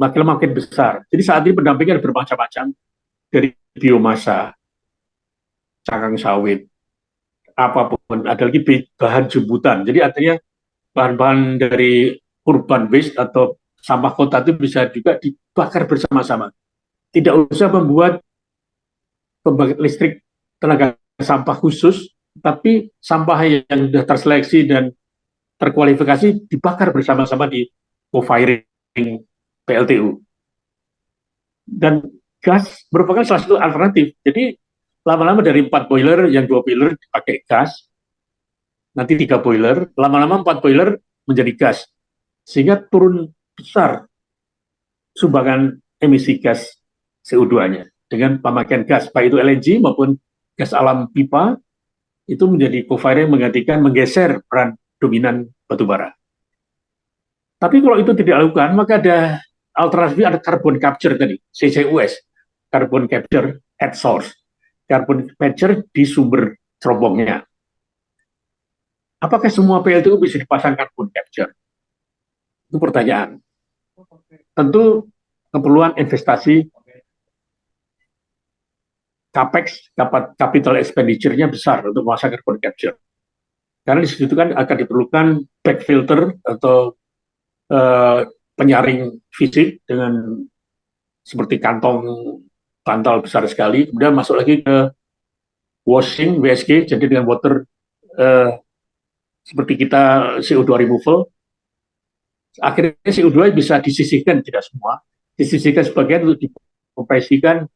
[SPEAKER 3] makin besar. Jadi saat ini pendampingnya ada bermacam-macam, dari biomasa, cangkang sawit, apapun, ada lagi bahan jemputan. Jadi artinya bahan-bahan dari urban waste atau sampah kota itu bisa juga dibakar bersama-sama. Tidak usah membuat pembangkit listrik tenaga sampah khusus, tapi sampah yang sudah terseleksi dan terkualifikasi dibakar bersama-sama di co-firing PLTU. Dan gas merupakan salah satu alternatif. Jadi lama-lama dari 4 boiler, yang 2 boiler dipakai gas, nanti 3 boiler, lama-lama 4 boiler menjadi gas. Sehingga turun besar sumbangan emisi gas CO2-nya dengan pemakaian gas, baik itu LNG maupun gas alam pipa, itu menjadi co-fire yang menggeser peran dominan batu bara. Tapi kalau itu tidak dilakukan, maka ada alternatif, ada carbon capture tadi, CCUS, carbon capture at source, carbon capture di sumber cerobongnya. Apakah semua PLTU bisa dipasang carbon capture? Itu pertanyaan. Tentu keperluan investasi capex, capital expenditure-nya besar untuk memasang carbon capture. Karena di situ kan akan diperlukan back filter atau penyaring fisik dengan seperti kantong bantal besar sekali, kemudian masuk lagi ke washing WSG, jadi dengan water seperti kita CO2 removal. Akhirnya CO2 bisa disisihkan, tidak semua, disisihkan sebagian untuk dikompresikan,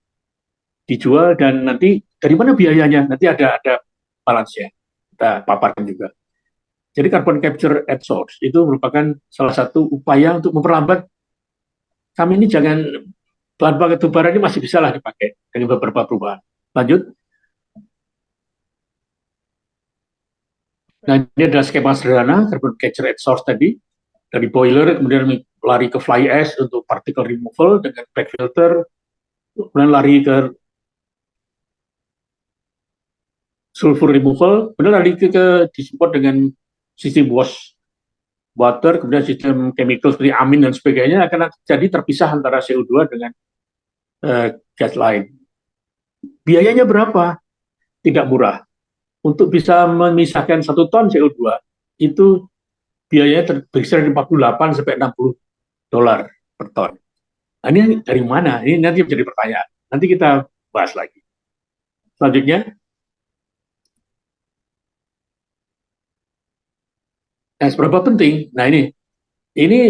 [SPEAKER 3] dijual, dan nanti dari mana biayanya? Nanti ada balance ya, kita paparkan juga. Jadi carbon capture at source itu merupakan salah satu upaya untuk memperlambat kami ini jangan bahan batu bara ini masih bisa lah dipakai dengan beberapa perubahan. Lanjut. Nah, ini adalah skema sederhana carbon capture at source tadi, dari boiler kemudian lari ke fly ash untuk particle removal dengan back filter, kemudian lari ke sulfur removal, kemudian lari ke disupport dengan sistem wash water, kemudian sistem chemical seperti amin dan sebagainya akan jadi terpisah antara CO2 dengan gas lain. Biayanya berapa? Tidak murah. Untuk bisa memisahkan 1 ton CO2 itu biayanya berkisar dari 48 sampai 60 dolar per ton. Nah, ini dari mana? Ini nanti menjadi pertanyaan. Nanti kita bahas lagi. Selanjutnya, nah, seberapa penting? Nah, ini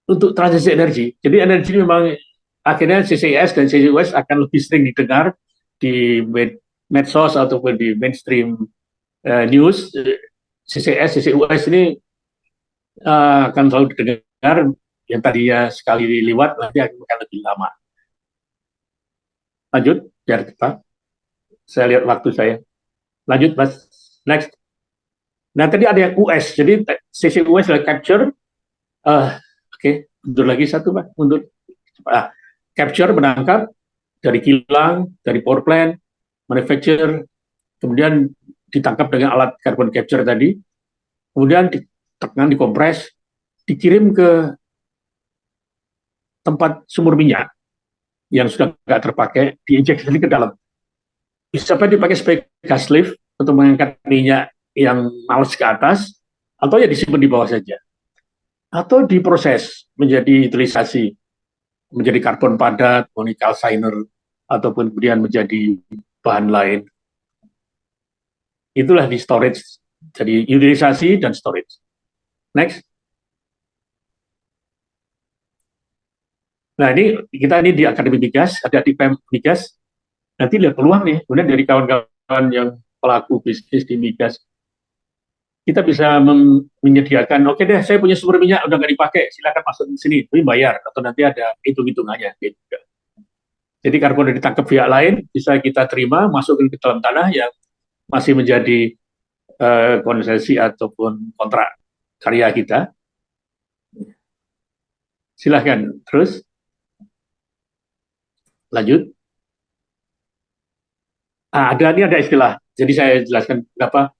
[SPEAKER 3] untuk transisi energi. Jadi energi memang akhirnya CCS dan CCUS akan lebih sering didengar di medsos ataupun di mainstream news. CCS, CCUS ini akan selalu didengar, yang tadinya sekali lewat nanti akan lebih lama. Lanjut, biar cepat. Saya lihat waktu saya. Lanjut, Mas. Next. Nah, tadi ada yang US. Jadi CCUS adalah capture. Oke, mundur lagi satu, Pak. Mundur. Capture, menangkap dari kilang, dari power plant, manufacture, kemudian ditangkap dengan alat carbon capture tadi, kemudian ditekan, dikompres, dikirim ke tempat sumur minyak yang sudah nggak terpakai, diinjeksi ke dalam. Bisa dipakai sebagai gas lift untuk mengangkat minyak yang males ke atas, atau ya disimpan di bawah saja. Atau diproses menjadi utilisasi, menjadi karbon padat, monokalsiner, ataupun kemudian menjadi bahan lain. Itulah di storage, jadi utilisasi dan storage. Next. Nah, ini kita di Akademi Migas, ada di PEM Migas. Nanti lihat peluang nih, kemudian dari kawan-kawan yang pelaku bisnis di Migas. Kita bisa menyediakan, oke deh, saya punya sumber minyak, udah nggak dipakai, silakan masuk di sini, tapi bayar, atau nanti ada hitung-hitungannya. Gitu. Jadi karbon yang ditangkap pihak lain, bisa kita terima, masukin ke dalam tanah yang masih menjadi konsesi ataupun kontrak karya kita. Silahkan, terus. Lanjut. Ini ada istilah, jadi saya jelaskan berapa.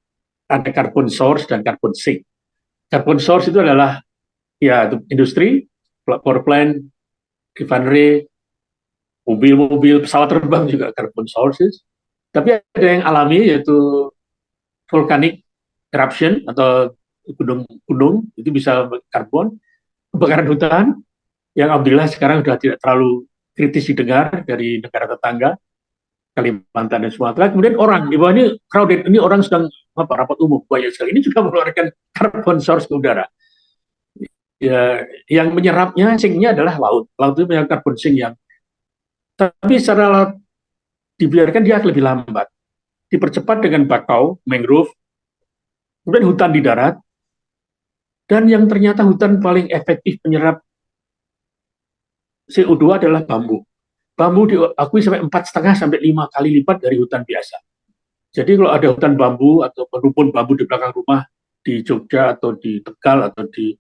[SPEAKER 3] Ada carbon source dan carbon sink. Carbon source itu adalah ya industri, power plant, refinery, mobil-mobil, pesawat terbang juga carbon sources. Tapi ada yang alami yaitu volcanic eruption atau gunung itu bisa karbon, kebakaran hutan yang alhamdulillah sekarang sudah tidak terlalu kritis didengar dari negara tetangga. Kalimantan dan Sumatera, kemudian orang di bawah ini crowded, ini orang sedang rapat umum banyak sekali, ini juga mengeluarkan carbon source ke udara. Ya, yang menyerapnya sinknya adalah laut itu punya carbon sink yang, tapi secara dibiarkan dia lebih lambat, dipercepat dengan bakau, mangrove, kemudian hutan di darat, dan yang ternyata hutan paling efektif menyerap CO2 adalah bambu. Bambu diakui sampai 4,5 sampai 5 kali lipat dari hutan biasa. Jadi kalau ada hutan bambu atau rumpun bambu di belakang rumah di Jogja atau di Tegal atau di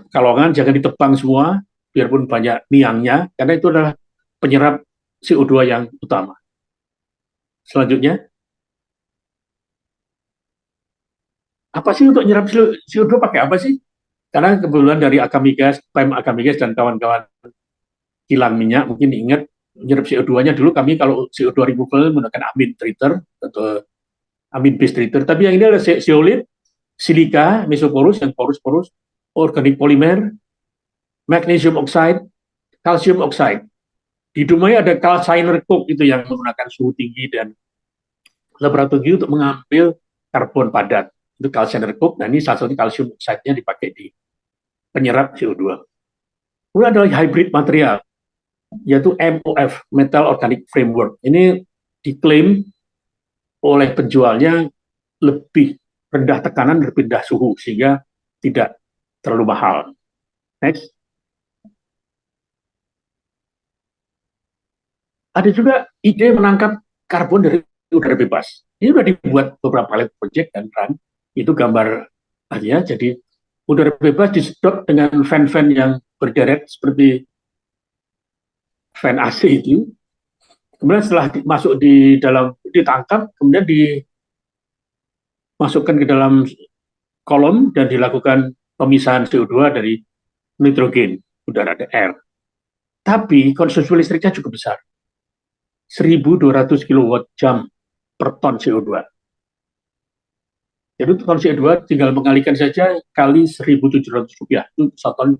[SPEAKER 3] Kalongan, jangan ditebang semua, biarpun banyak niangnya, karena itu adalah penyerap CO2 yang utama. Selanjutnya, apa sih untuk menyerap CO2 pakai apa sih? Karena kebetulan dari Akamigas, PEM Akamigas dan kawan-kawan kilang minyak mungkin ingat menyerap CO2-nya dulu kami kalau CO2 removal menggunakan amine treater atau amine base treater, tapi yang ini adalah zeolit, silika, mesoporus yang porus-porus, organik polimer, magnesium oxide, kalsium oxide. Di Dumai ada calciner coke itu yang menggunakan suhu tinggi dan laboratorium untuk mengambil karbon padat. Itu calciner coke, nah ini salah satu kalsium oxide-nya dipakai di penyerap CO2. Kemudian ada hybrid material, yaitu MOF, Metal Organic Framework. Ini diklaim oleh penjualnya lebih rendah tekanan, lebih rendah suhu, sehingga tidak terlalu mahal. Next. Ada juga ide menangkap karbon dari udara bebas. Ini sudah dibuat beberapa pilot project dan run. Itu gambar aja. Jadi udara bebas disedot dengan fan-fan yang berderet seperti fan AC itu. Kemudian setelah masuk di dalam, ditangkap, kemudian dimasukkan ke dalam kolom dan dilakukan pemisahan CO2 dari nitrogen, udara dan air. Tapi konsumsi listriknya cukup besar. 1.200 kWh per ton CO2. Jadi ton CO2 tinggal mengalihkan saja kali Rp1.700, itu 1 ton.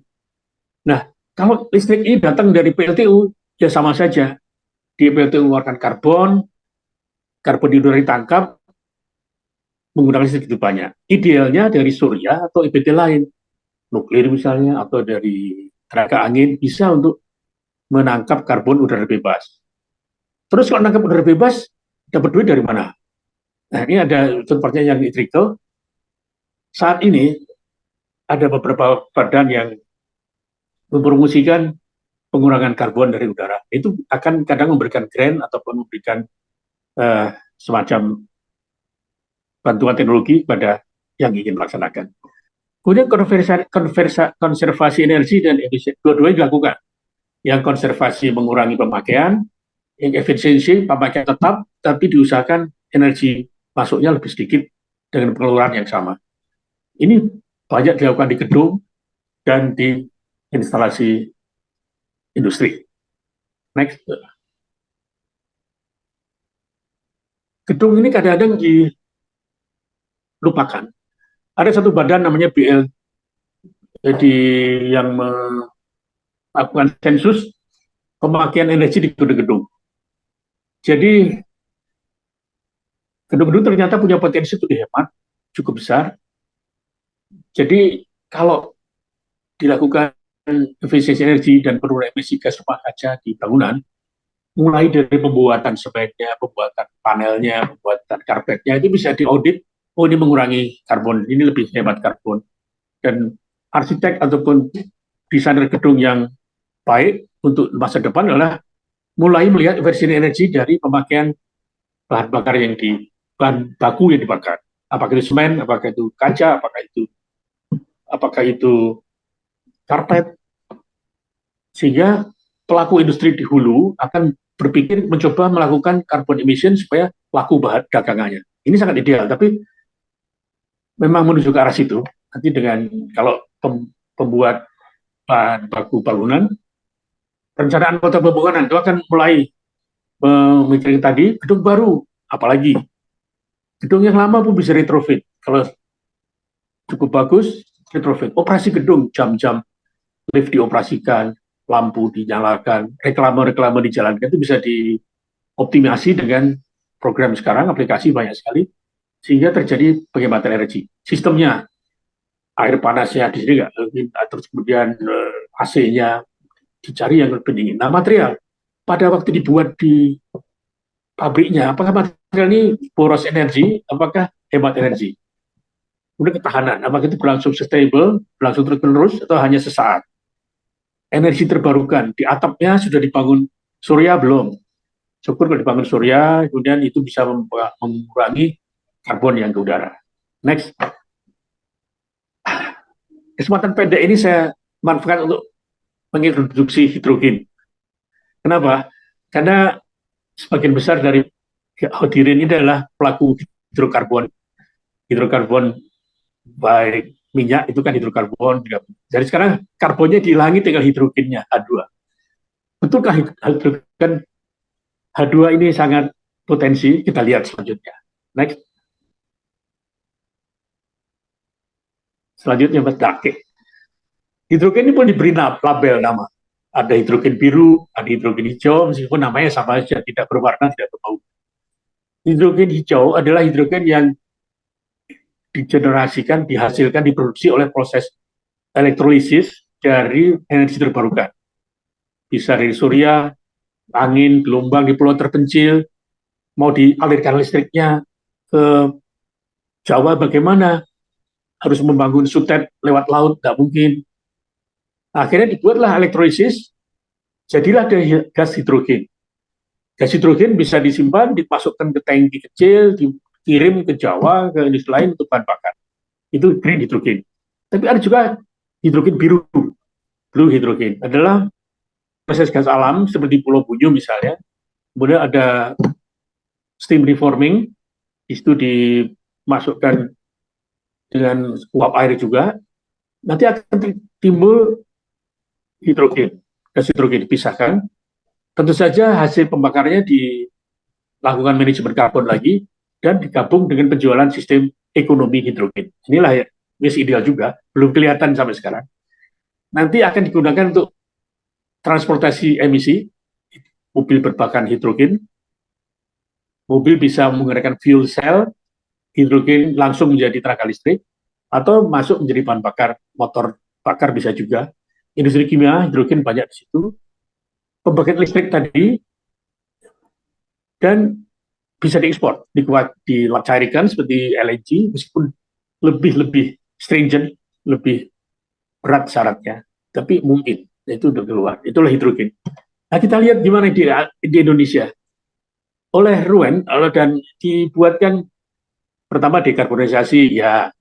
[SPEAKER 3] Nah, kalau listrik ini datang dari PLTU, ya sama saja. Di PLTU mengeluarkan karbon di udara ditangkap, menggunakan listrik itu banyak. Idealnya dari surya atau EBT lain, nuklir misalnya, atau dari tenaga angin, bisa untuk menangkap karbon udara bebas. Terus kalau menangkap udara bebas, dapat duit dari mana? Nah, ini ada contohnya yang trickle. Saat ini ada beberapa badan yang mempromosikan pengurangan karbon dari udara. Itu akan kadang memberikan grant ataupun memberikan semacam bantuan teknologi pada yang ingin melaksanakan. Kemudian konservasi energi dan efisiensi, dua-duanya dilakukan. Yang konservasi mengurangi pemakaian, yang efisiensi pemakaian tetap, tapi diusahakan energi masuknya lebih sedikit dengan pengeluaran yang sama. Ini banyak dilakukan di gedung dan di instalasi industri. Next. Gedung ini kadang-kadang dilupakan. Ada satu badan namanya BL, jadi yang melakukan sensus pemakaian energi di gedung-gedung. Jadi gedung-gedung ternyata punya potensi untuk dihemat cukup besar. Jadi kalau dilakukan efisiensi energi dan penurunan emisi gas rumah kaca di bangunan, mulai dari pembuatan semennya, pembuatan panelnya, pembuatan karpetnya, itu bisa diaudit, oh ini mengurangi karbon, ini lebih hemat karbon. Dan arsitek ataupun desainer gedung yang baik untuk masa depan adalah mulai melihat efisiensi energi dari pemakaian bahan bakar bahan baku yang dibakar. Apakah itu semen, apakah itu kaca, apakah itu karpet. Sehingga pelaku industri di hulu akan berpikir mencoba melakukan carbon emission supaya laku bahan dagangannya. Ini sangat ideal, tapi memang menuju ke arah situ. Nanti dengan kalau pembuat bahan baku bangunan, perencanaan kota pembangunan itu akan mulai memikirkan tadi gedung baru, apalagi gedung yang lama pun bisa retrofit. Kalau cukup bagus, retrofit. Operasi gedung, jam-jam lift dioperasikan, lampu dinyalakan, reklame dijalankan, itu bisa dioptimasi dengan program sekarang, aplikasi banyak sekali, sehingga terjadi penghematan energi. Sistemnya, air panasnya di sini terus kemudian AC-nya dicari yang lebih dingin. Nah, material pada waktu dibuat di pabriknya, apakah material ini boros energi, apakah hemat energi? Kemudian ketahanan, apakah itu berlangsung sustainable, berlangsung terus-menerus, atau hanya sesaat? Energi terbarukan, di atapnya sudah dibangun surya belum? syukur kalau dibangun surya, kemudian itu bisa mengurangi karbon yang ke udara. Next. Kesempatan pendek ini saya manfaatkan untuk mengintroduksi hidrogen. Kenapa? Karena sebagian besar dari hadirin ini adalah pelaku hidrokarbon. Hidrokarbon baik minyak itu kan hidrokarbon. Jadi sekarang karbonnya dihilangi, tinggal hidrogennya H2. Betulkah hidrogen H2 ini sangat potensi? Kita lihat selanjutnya. Next. Selanjutnya, oke. Hidrogen ini pun diberi label nama. Ada hidrogen biru, ada hidrogen hijau, meskipun namanya sama saja, tidak berwarna, tidak berbau. Hidrogen hijau adalah hidrogen yang digenerasikan, dihasilkan, diproduksi oleh proses elektrolisis dari energi terbarukan. Bisa dari surya, angin, gelombang di pulau terpencil, mau dialirkan listriknya ke Jawa bagaimana? Harus membangun sutet lewat laut, tidak mungkin. Akhirnya dibuatlah elektrolisis, jadilah gas hidrogen. Gas hidrogen bisa disimpan, dimasukkan ke tangki kecil, dikirim ke Jawa, ke industri lain untuk bahan bakar. Itu green hidrogen. Tapi ada juga hidrogen biru. Blue hidrogen adalah proses gas alam seperti Pulau Bunyu misalnya. Kemudian ada steam reforming, itu dimasukkan dengan uap air juga, nanti akan timbul hidrogen, gas hidrogen dipisahkan. Tentu saja hasil pembakarannya dilakukan manajemen karbon lagi dan digabung dengan penjualan sistem ekonomi hidrogen. Inilah ya, ideal juga, belum kelihatan sampai sekarang. Nanti akan digunakan untuk transportasi emisi, mobil berbahan hidrogen, mobil bisa menggunakan fuel cell, hidrogen langsung menjadi tenaga listrik, atau masuk menjadi bahan bakar, motor bakar bisa juga. Industri kimia, hidrogen banyak di situ. Pembangkit listrik tadi, dan bisa diekspor, dicairkan seperti LNG, meskipun lebih stringent, lebih berat syaratnya, tapi mungkin, itu udah keluar. Itulah hidrogen. Nah, kita lihat gimana di Indonesia. Oleh RUEN, dan dibuatkan pertama dekarbonisasi, ya,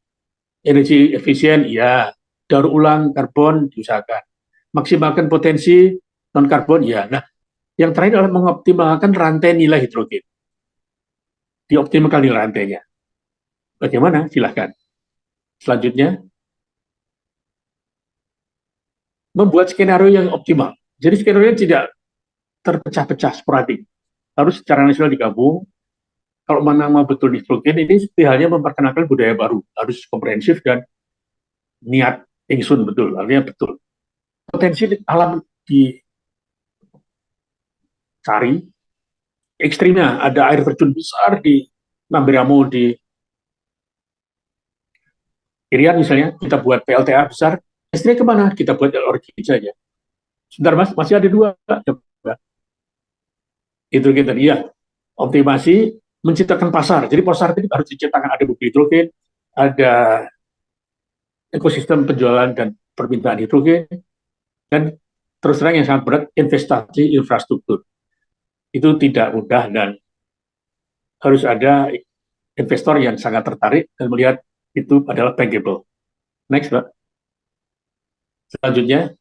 [SPEAKER 3] energi efisien, ya, daur ulang karbon diusahakan, maksimalkan potensi non karbon, ya. Nah, yang terakhir adalah mengoptimalkan rantai nilai hidrogen, dioptimalkan nilai rantainya. Bagaimana? Silahkan. Selanjutnya, membuat skenario yang optimal. Jadi skenario tidak terpecah-pecah sporadik, harus secara nasional digabung. Kalau mau betul hidrogen ini halnya memperkenalkan budaya baru, harus komprehensif dan niat ingsun betul, artinya betul. Potensi alam dicari, ekstrimnya ada air terjun besar di Mamberamo di Irian misalnya, kita buat PLTA besar, istrinya kemana? Kita buat LRG saja. Sebentar mas, masih ada 2. Hidrogen tadi, ya. Optimasi, menciptakan pasar. Jadi pasar ini harus diciptakan, ada bukti hidrogen, ada ekosistem penjualan dan permintaan hidrogen, dan terus terang yang sangat berat, investasi infrastruktur. Itu tidak mudah dan harus ada investor yang sangat tertarik dan melihat itu adalah bankable. Next, Pak. Selanjutnya.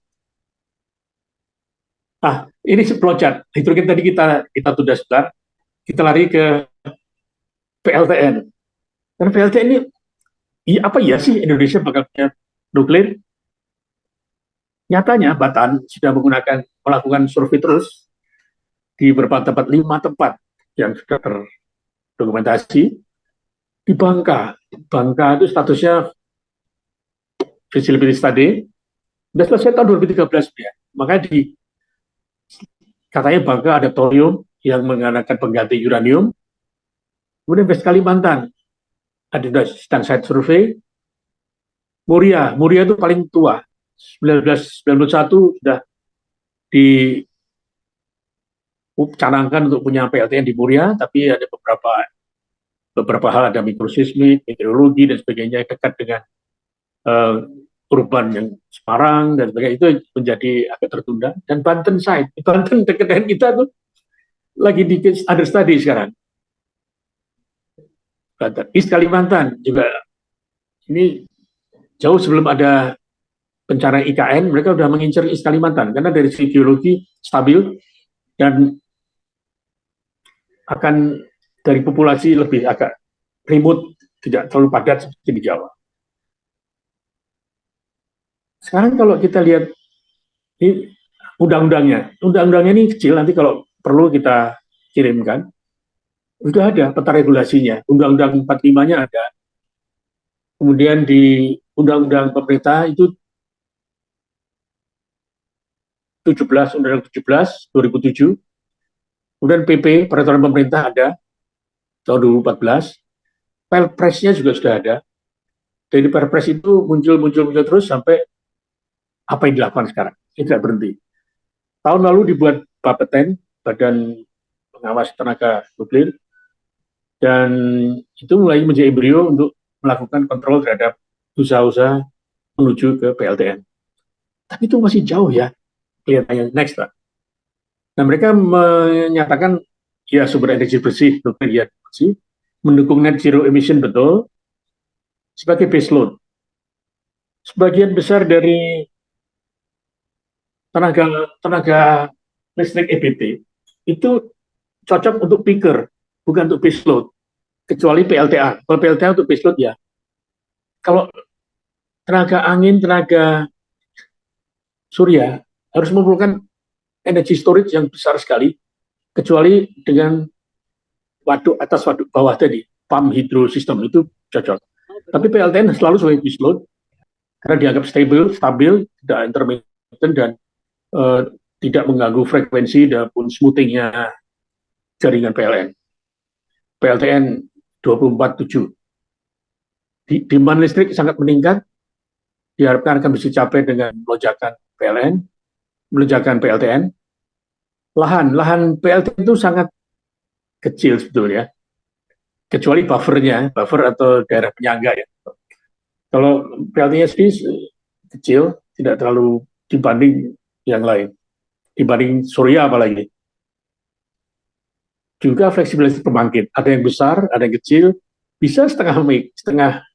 [SPEAKER 3] Ini flowchart. Hidrogen tadi kita tunda sebentar. Kita lari ke PLTN. Dan PLTN ini, apa ya sih Indonesia bakal punya nuklir? Nyatanya Batan sudah melakukan survei terus di beberapa tempat, 5 tempat yang sudah terdokumentasi. Di Bangka itu statusnya feasibility study, sudah selesai tahun 2013 ya. Makanya katanya Bangka ada thorium yang menggunakan pengganti uranium. Kemudian West Kalimantan ada stand site survey. Muria itu paling tua, 1991 sudah dicanangkan untuk punya PLTN di Muria, tapi ada beberapa hal, ada mikrosismik, meteorologi dan sebagainya dekat dengan urban yang Semarang dan sebagainya, itu menjadi agak tertunda. Dan Banten site, Banten dekat dengan kita tuh lagi di understudy sekarang. East Kalimantan juga, ini jauh sebelum ada pencarian IKN, mereka sudah mengincar East Kalimantan karena dari segi geologi stabil dan akan dari populasi lebih agak remote, tidak terlalu padat seperti di Jawa. Sekarang kalau kita lihat ini undang-undangnya ini kecil, nanti kalau perlu kita kirimkan. Sudah ada peta regulasinya, Undang-Undang 45-nya ada. Kemudian di Undang-Undang Pemerintah itu 17, Undang-Undang 17 2007. Kemudian PP Peraturan Pemerintah ada tahun 2014. Perpresnya juga sudah ada. Dari Perpres itu muncul terus sampai apa yang dilakukan sekarang. Ini tidak berhenti. Tahun lalu dibuat Bapeten, Badan Pengawas Tenaga Nuklir, dan itu mulai menjadi embrio untuk melakukan kontrol terhadap usaha-usaha menuju ke PLTN. Tapi itu masih jauh ya, kelihatannya next Pak. Nah mereka menyatakan ya sumber energi bersih, nuklir ya bersih, mendukung net zero emission betul, sebagai baseload. Sebagian besar dari tenaga listrik EBT itu cocok untuk peaker, bukan untuk baseload. Kecuali PLTA. Kalau PLTA untuk baseload ya. Kalau tenaga angin, tenaga surya harus memerlukan energi storage yang besar sekali, kecuali dengan waduk atas waduk bawah tadi, pump hydro system itu cocok. Tapi PLTN selalu sebagai baseload karena dianggap stabil, tidak intermittent dan tidak mengganggu frekuensi dan smoothingnya jaringan PLN. PLTN 24/7. Demand listrik sangat meningkat, diharapkan akan bisa capai dengan melonjakan PLN, melonjakan PLTN. Lahan PLTN itu sangat kecil sebetulnya, kecuali buffer atau daerah penyangga ya. Kalau PLTN sendiri kecil, tidak terlalu dibanding yang lain, dibanding surya apalagi. Juga fleksibilitas pembangkit, ada yang besar, ada yang kecil, bisa setengah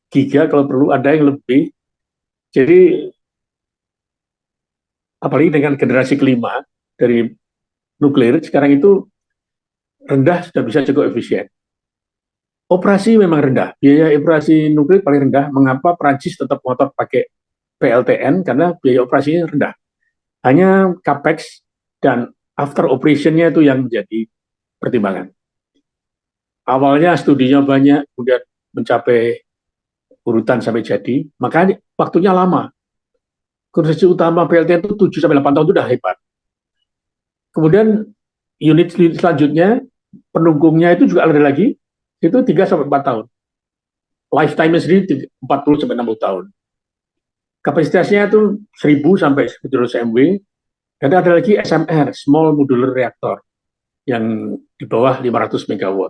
[SPEAKER 3] giga kalau perlu, ada yang lebih. Jadi apalagi dengan generasi kelima dari nuklir sekarang itu rendah, sudah bisa cukup efisien. Operasi memang rendah, biaya operasi nuklir paling rendah. Mengapa Prancis tetap ngotot pakai PLTN? Karena biaya operasinya rendah. Hanya capex dan after operation-nya itu yang menjadi pertimbangan. Awalnya studinya banyak, kemudian mencapai urutan sampai jadi, makanya waktunya lama. Konstruksi utama PLTN itu 7-8 tahun itu sudah hebat. Kemudian unit selanjutnya, penunggungnya itu juga ada lagi, itu 3-4 tahun. Lifetime-nya sendiri 40-60 tahun. Kapasitasnya itu 1000 sampai 100 MW, dan ada lagi SMR, Small Modular Reactor, yang di bawah 500 MW.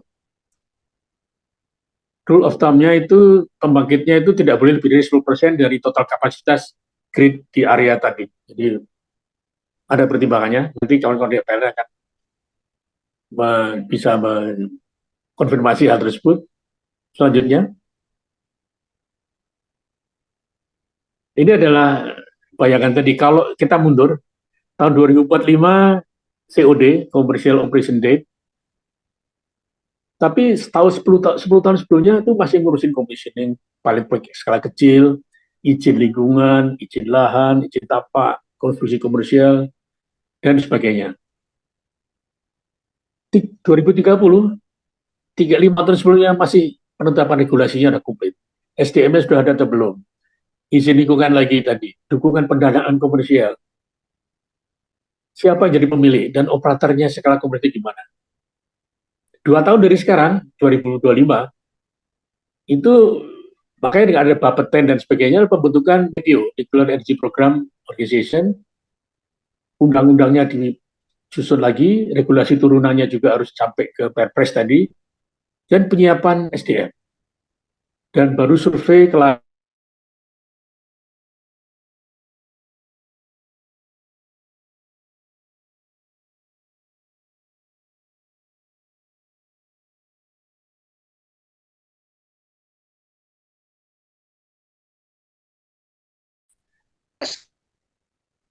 [SPEAKER 3] Rule of thumb-nya itu, pembangkitnya itu tidak boleh lebih dari 10% dari total kapasitas grid di area tadi. Jadi ada pertimbangannya, nanti kawan-kawan DPR akan bisa mengkonfirmasi hal tersebut. Selanjutnya, ini adalah bayangan tadi, kalau kita mundur, tahun 2045 COD, Commercial Operation Date, tapi setahun 10 tahun sebelumnya itu masih ngurusin commissioning, paling skala kecil, izin lingkungan, izin lahan, izin tapak, konstruksi komersial, dan sebagainya. 2030, 35 tahun sebelumnya masih penetapan regulasinya ada komplit. SDM-nya sudah ada atau belum? Izin lingkungan lagi tadi, dukungan pendanaan komersial. Siapa yang jadi pemilik dan operatornya skala komersial di mana? 2 tahun dari sekarang, 2025, itu makanya dengan ada Bapeten dan sebagainya, pembentukan PDO, Nuclear Energy Program Organization, undang-undangnya disusun lagi, regulasi turunannya juga harus sampai ke Perpres tadi, dan penyiapan SDM. Dan baru survei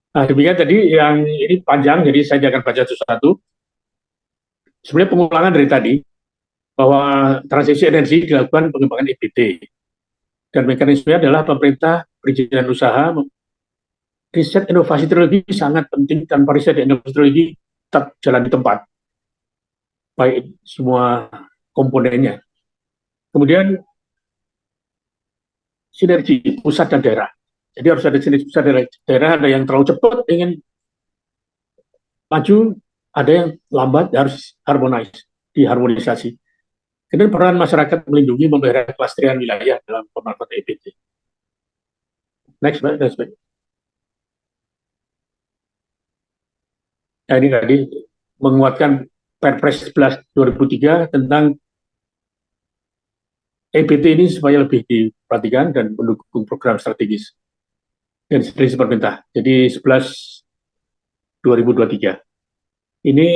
[SPEAKER 3] Nah, demikian tadi yang ini panjang, jadi saya akan baca satu-satu. Sebenarnya pengulangan dari tadi, bahwa transisi energi dilakukan pengembangan EBT. Dan mekanismenya adalah pemerintah perizinan usaha, riset inovasi teknologi sangat penting, tanpa riset dan inovasi teknologi tetap jalan di tempat, baik semua komponennya. Kemudian sinergi pusat dan daerah. Jadi harus ada sinergi pusat dan daerah, ada yang terlalu cepat ingin maju, ada yang lambat, harus diharmonisasi. Kemudian peran masyarakat melindungi memelihara kelestarian wilayah dalam pemanfaatan EBT. Next, next. Nah, ini tadi menguatkan Perpres 11 2003 tentang EBT ini supaya lebih diperhatikan dan mendukung program strategis dan strategi pemerintah. Jadi 11 2023. Ini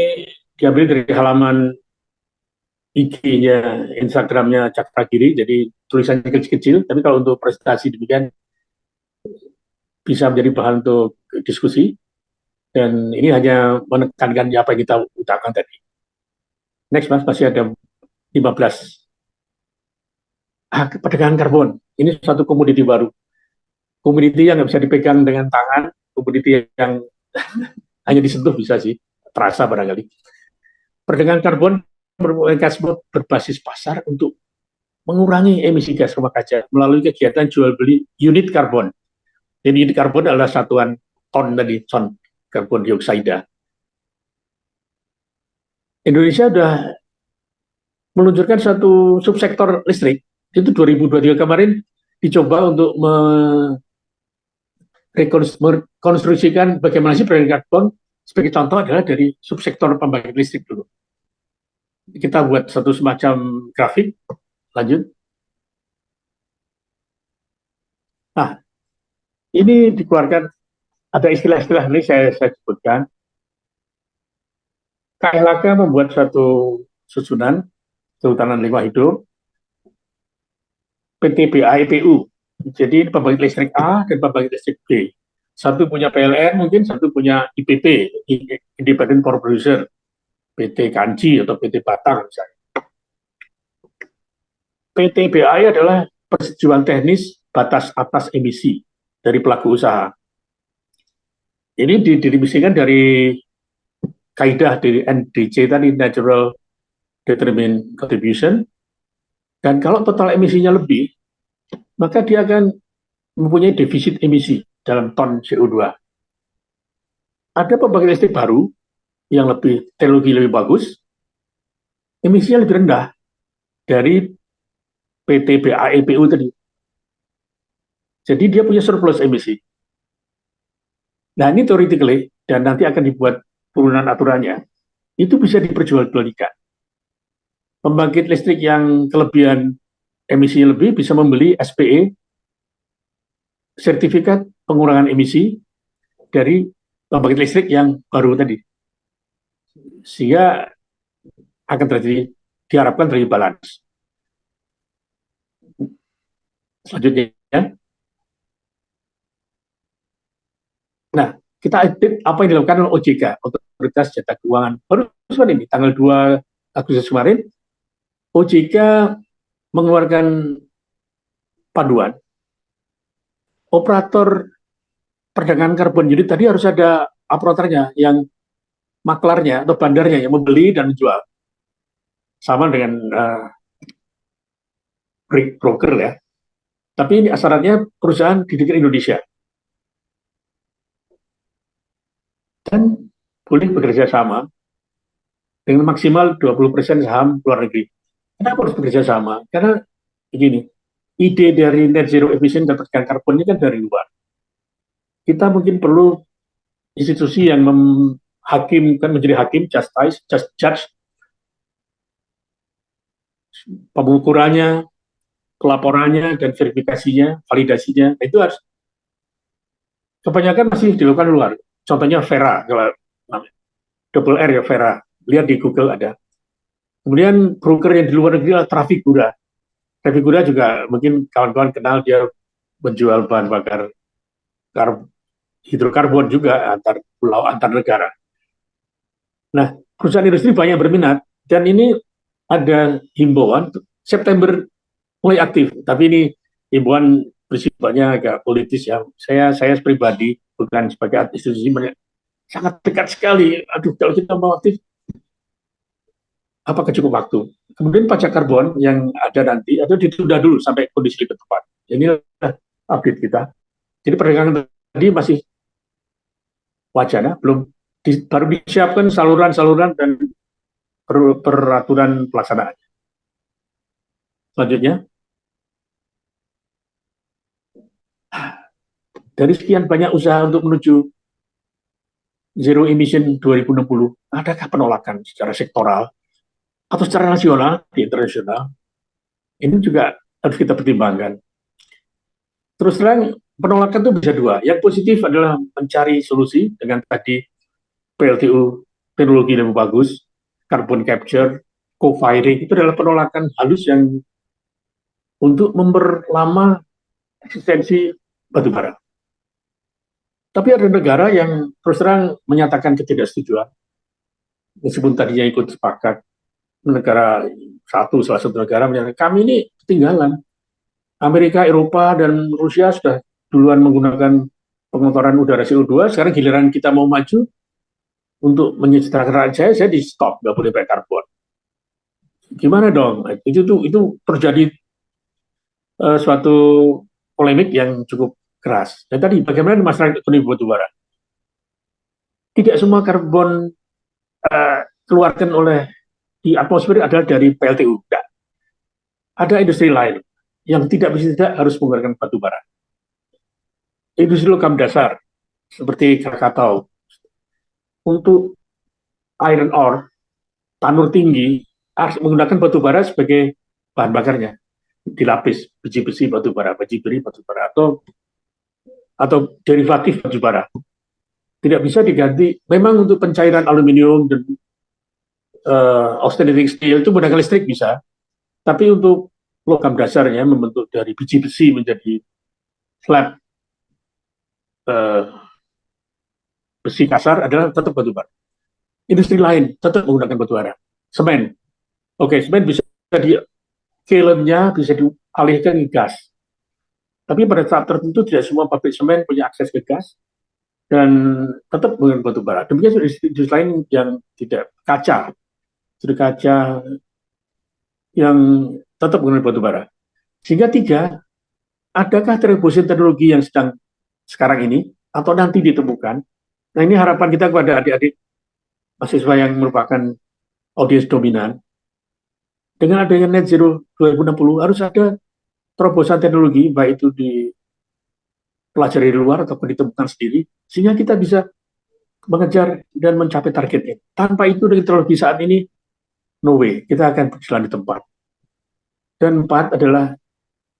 [SPEAKER 3] diambil dari halaman IG-nya, Instagram-nya Cakra Giri, jadi tulisannya kecil-kecil, tapi kalau untuk presentasi demikian bisa menjadi bahan untuk diskusi, dan ini hanya menekankan apa yang kita utarakan tadi. Next, Mas, masih ada 15. Perdagangan karbon, ini suatu komoditi baru. Komoditi yang nggak bisa dipegang dengan tangan, komoditi yang hanya disentuh bisa sih, terasa barangkali. Perdagangan karbon merupakan berbasis pasar untuk mengurangi emisi gas rumah kaca melalui kegiatan jual beli unit karbon. Jadi unit karbon adalah satuan ton karbon dioksida. Indonesia sudah meluncurkan satu subsektor listrik, itu 2023 kemarin dicoba untuk merekonstruksikan bagaimana sih perdagangan karbon. Sebagai contoh adalah dari subsektor pembangkit listrik dulu. Kita buat satu semacam grafik, lanjut. Nah, ini dikeluarkan, ada istilah-istilah ini saya sebutkan. KLHK membuat satu susunan kehutanan lingkungan hidup, PTBA-EPU. Jadi pembangkit listrik A dan pembangkit listrik B. Satu punya PLN, mungkin satu punya IPP, Independent Power Producer, PT Kanci atau PT Batang misalnya. PTBA adalah persetujuan teknis batas atas emisi dari pelaku usaha. Ini didefinisikan dari kaidah dari NDC tadi, Natural Determined Contribution, dan kalau total emisinya lebih, maka dia akan mempunyai defisit emisi dalam ton CO2. Ada pembangkit listrik baru yang teknologi lebih bagus, emisinya lebih rendah dari PTBA-EPU tadi. Jadi dia punya surplus emisi. Nah, ini theoretically, dan nanti akan dibuat turunan aturannya, itu bisa diperjualbelikan. Pembangkit listrik yang kelebihan emisinya lebih bisa membeli SPE, sertifikat pengurangan emisi, dari pembangkit listrik yang baru tadi. Sehingga akan diharapkan terjadi balance. Selanjutnya, nah, kita update apa yang dilakukan oleh OJK, Otoritas Jasa Keuangan. Baru ini, tanggal 2 Agustus kemarin, OJK mengeluarkan panduan. Operator perdagangan karbon unit tadi harus ada operatornya, yang maklarnya atau bandarnya yang membeli dan menjual. Sama dengan broker ya. Tapi ini syaratnya perusahaan di negeri Indonesia. Dan boleh bekerja sama dengan maksimal 20% saham luar negeri. Kenapa harus bekerja sama? Karena begini, ide dari net zero emission dan perdagangan karbon ini kan dari luar. Kita mungkin perlu institusi yang menjadi hakim, judge, pengukurannya, pelaporannya, dan verifikasinya, validasinya. Itu harus kebanyakan masih dilakukan luar. Contohnya Vera, double R ya Vera, lihat di Google ada. Kemudian broker yang di luar negeri adalah Trafigura. Trafigura juga mungkin kawan-kawan kenal, dia menjual bahan bakar hidrokarbon juga antar pulau, antar negara. Nah, perusahaan industri banyak berminat, dan ini ada himbauan September mulai aktif, tapi ini himbauan bersifatnya agak politis ya. Saya pribadi bukan sebagai institusi sangat dekat sekali. Aduh, kalau kita mau aktif, apakah cukup waktu? Kemudian pajak karbon yang ada nanti atau ditunda dulu sampai kondisi lebih tepat. Inilah update kita. Jadi perdagangan tadi masih wacana, baru disiapkan saluran-saluran dan peraturan pelaksanaan. Selanjutnya, dari sekian banyak usaha untuk menuju zero emission 2060, adakah penolakan secara sektoral atau secara nasional di internasional? Ini juga harus kita pertimbangkan. Terus terang, penolakan itu bisa dua. Yang positif adalah mencari solusi dengan tadi PLTU, teknologi lebih bagus, carbon capture, co-firing, itu adalah penolakan halus yang untuk memperlama eksistensi batubara. Tapi ada negara yang terus terang menyatakan ketidaksetujuan, meskipun tadinya ikut sepakat. Negara salah satu negara menyatakan kami ini ketinggalan. Amerika, Eropa, dan Rusia sudah duluan menggunakan pengotoran udara CO2, sekarang giliran kita mau maju untuk menyejahterakan rakyat saya di stop, nggak boleh pakai karbon. Gimana dong? Itu terjadi suatu polemik yang cukup keras. Dan tadi bagaimana masalah ekonomi batubara? Tidak semua karbon keluarkan oleh di atmosfer adalah dari PLTU. Tidak. Ada industri lain yang tidak harus menggunakan batubara. Industri logam dasar seperti Krakatau untuk iron ore, tanur tinggi harus menggunakan batubara sebagai bahan bakarnya, dilapis biji besi batubara, biji beri batubara, atau derivatif batubara. Tidak bisa diganti. Memang untuk pencairan aluminium dan austenitic steel itu menggunakan listrik bisa, tapi untuk logam dasarnya membentuk dari biji besi menjadi slab besi kasar adalah tetap batubara. Industri lain tetap menggunakan batubara. Semen, semen bisa kilnnya bisa dialihkan ke gas. Tapi pada saat tertentu tidak semua pabrik semen punya akses ke gas dan tetap menggunakan batubara. Demikian industri lain yang tidak kaca yang tetap menggunakan batubara. Sehingga tiga, adakah terobosan teknologi yang sedang sekarang ini atau nanti ditemukan? Nah, ini harapan kita kepada adik-adik mahasiswa yang merupakan audiens dominan. Dengan adanya net zero 2060 harus ada terobosan teknologi, baik itu dipelajari di luar ataupun ditemukan sendiri, sehingga kita bisa mengejar dan mencapai targetnya. Tanpa itu dengan teknologi saat ini, no way, kita akan berjalan di tempat. Dan 4 adalah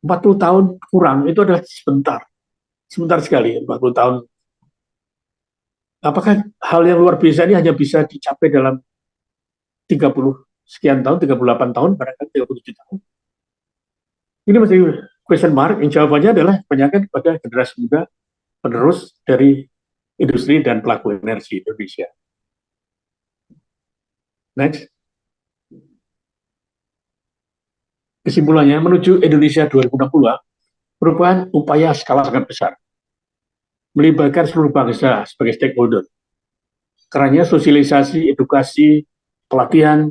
[SPEAKER 3] 40 tahun kurang, itu adalah sebentar sekali, 40 tahun. Apakah hal yang luar biasa ini hanya bisa dicapai dalam 30 sekian tahun, 38 tahun, barangkali 37 tahun? Ini masih question mark, yang jawabannya adalah kebanyakan kepada generasi muda penerus dari industri dan pelaku energi Indonesia. Next. Kesimpulannya, menuju Indonesia 2060 merupakan upaya skala sangat besar, melibatkan seluruh bangsa sebagai stakeholder. Karena sosialisasi, edukasi, pelatihan,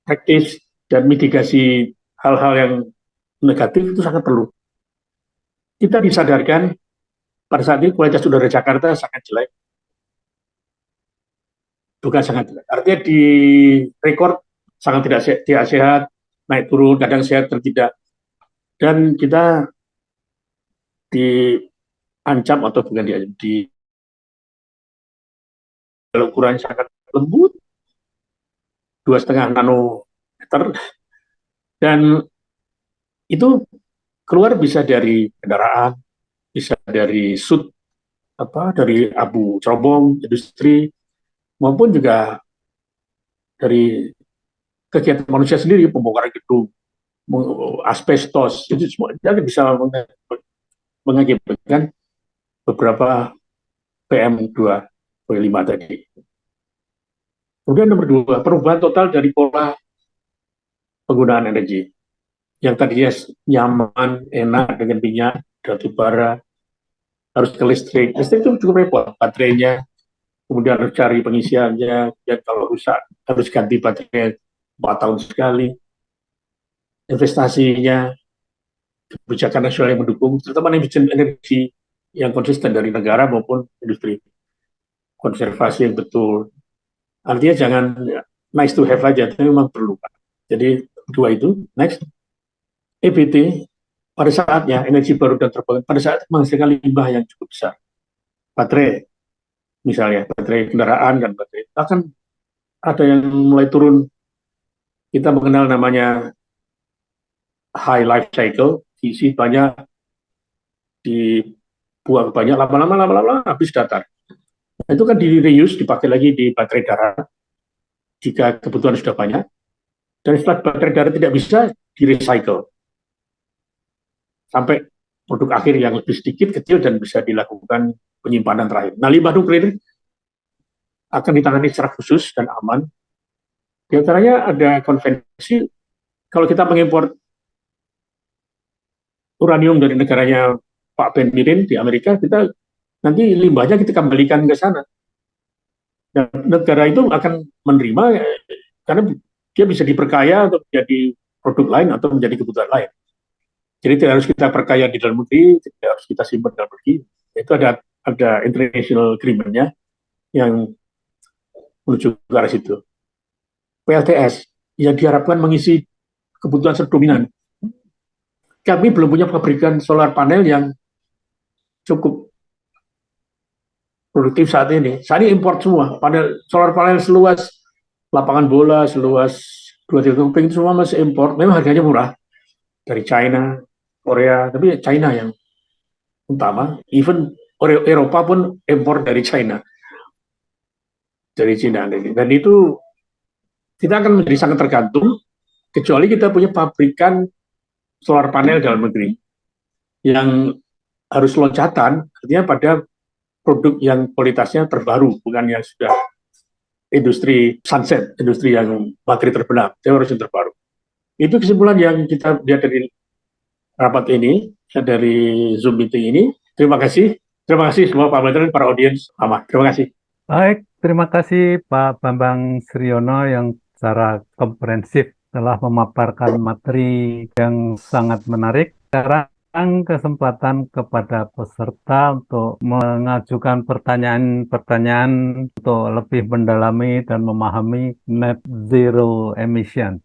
[SPEAKER 3] praktis, dan mitigasi hal-hal yang negatif itu sangat perlu. Kita disadarkan pada saat ini kualitas udara Jakarta sangat jelek. Bukan sangat jelek. Artinya di rekor sangat tidak sehat, naik turun, kadang sehat dan tidak. Dan kita diancam atau bukan di ukuran sangat lembut, 2,5 nanometer, dan itu keluar bisa dari kendaraan, bisa dari dari abu cerobong, industri, maupun juga dari kegiatan manusia sendiri, pembongkaran gedung, asbestos, itu semua bisa mengakibatkan beberapa PM2,5 tadi. Kemudian nomor 2, perubahan total dari pola penggunaan energi. Yang tadinya nyaman, enak dengan minyak, batu bara, harus ke listrik. Listrik itu cukup repot, baterainya, kemudian harus cari pengisiannya, dan kalau rusak harus ganti baterai 4 tahun sekali. Investasinya, kebijakan nasional yang mendukung, terutama energi yang konsisten dari negara maupun industri. Konservasi yang betul. Artinya jangan nice to have aja, tapi memang perlu. Jadi 2 itu, next. EBT, pada saatnya energi baru dan terbarukan, pada saat menghasilkan limbah yang cukup besar. Baterai, misalnya, baterai kendaraan dan baterai, akan ada yang mulai turun. Kita mengenal namanya high life cycle, diisi banyak, dibuang banyak, lama-lama habis datar. Itu kan di reuse, dipakai lagi di baterai darat, jika kebutuhan sudah banyak, dan setelah baterai darat tidak bisa, di recycle, sampai produk akhir yang lebih sedikit, kecil, dan bisa dilakukan penyimpanan terakhir. Nah, limbah nuklir akan ditangani secara khusus dan aman. Di antaranya ada konvensi, kalau kita mengimpor uranium dari negaranya Pak Ben Mirin di Amerika, kita nanti limbahnya kita kembalikan ke sana. Dan negara itu akan menerima, karena dia bisa diperkaya untuk menjadi produk lain atau menjadi kebutuhan lain. Jadi tidak harus kita perkaya di dalam negeri, tidak harus kita simpan di dalam negeri. Itu ada international agreement-nya yang menuju ke arah situ. PLTS yang diharapkan mengisi kebutuhan subdominan. Kami belum punya pabrikan solar panel yang cukup produktif saat ini. Saat ini import semua, solar panel seluas lapangan bola, seluas 2-3 keping itu semua masih import. Memang harganya murah dari China, Korea, tapi China yang utama. Even Eropa pun impor dari China, dari China. Dan itu kita akan menjadi sangat tergantung, kecuali kita punya pabrikan solar panel dalam negeri yang harus loncatan, artinya pada produk yang kualitasnya terbaru, bukan yang sudah industri sunset, industri yang baterai terbenam, itu harus yang terbaru. Itu kesimpulan yang kita lihat dari rapat ini, dari Zoom meeting ini. Terima kasih semua Pak Menteri, para audiens. Terima kasih.
[SPEAKER 2] Baik, terima kasih Pak Bambang Sriono yang secara komprehensif telah memaparkan materi yang sangat menarik. Sekarang kesempatan kepada peserta untuk mengajukan pertanyaan-pertanyaan untuk lebih mendalami dan memahami net zero emission.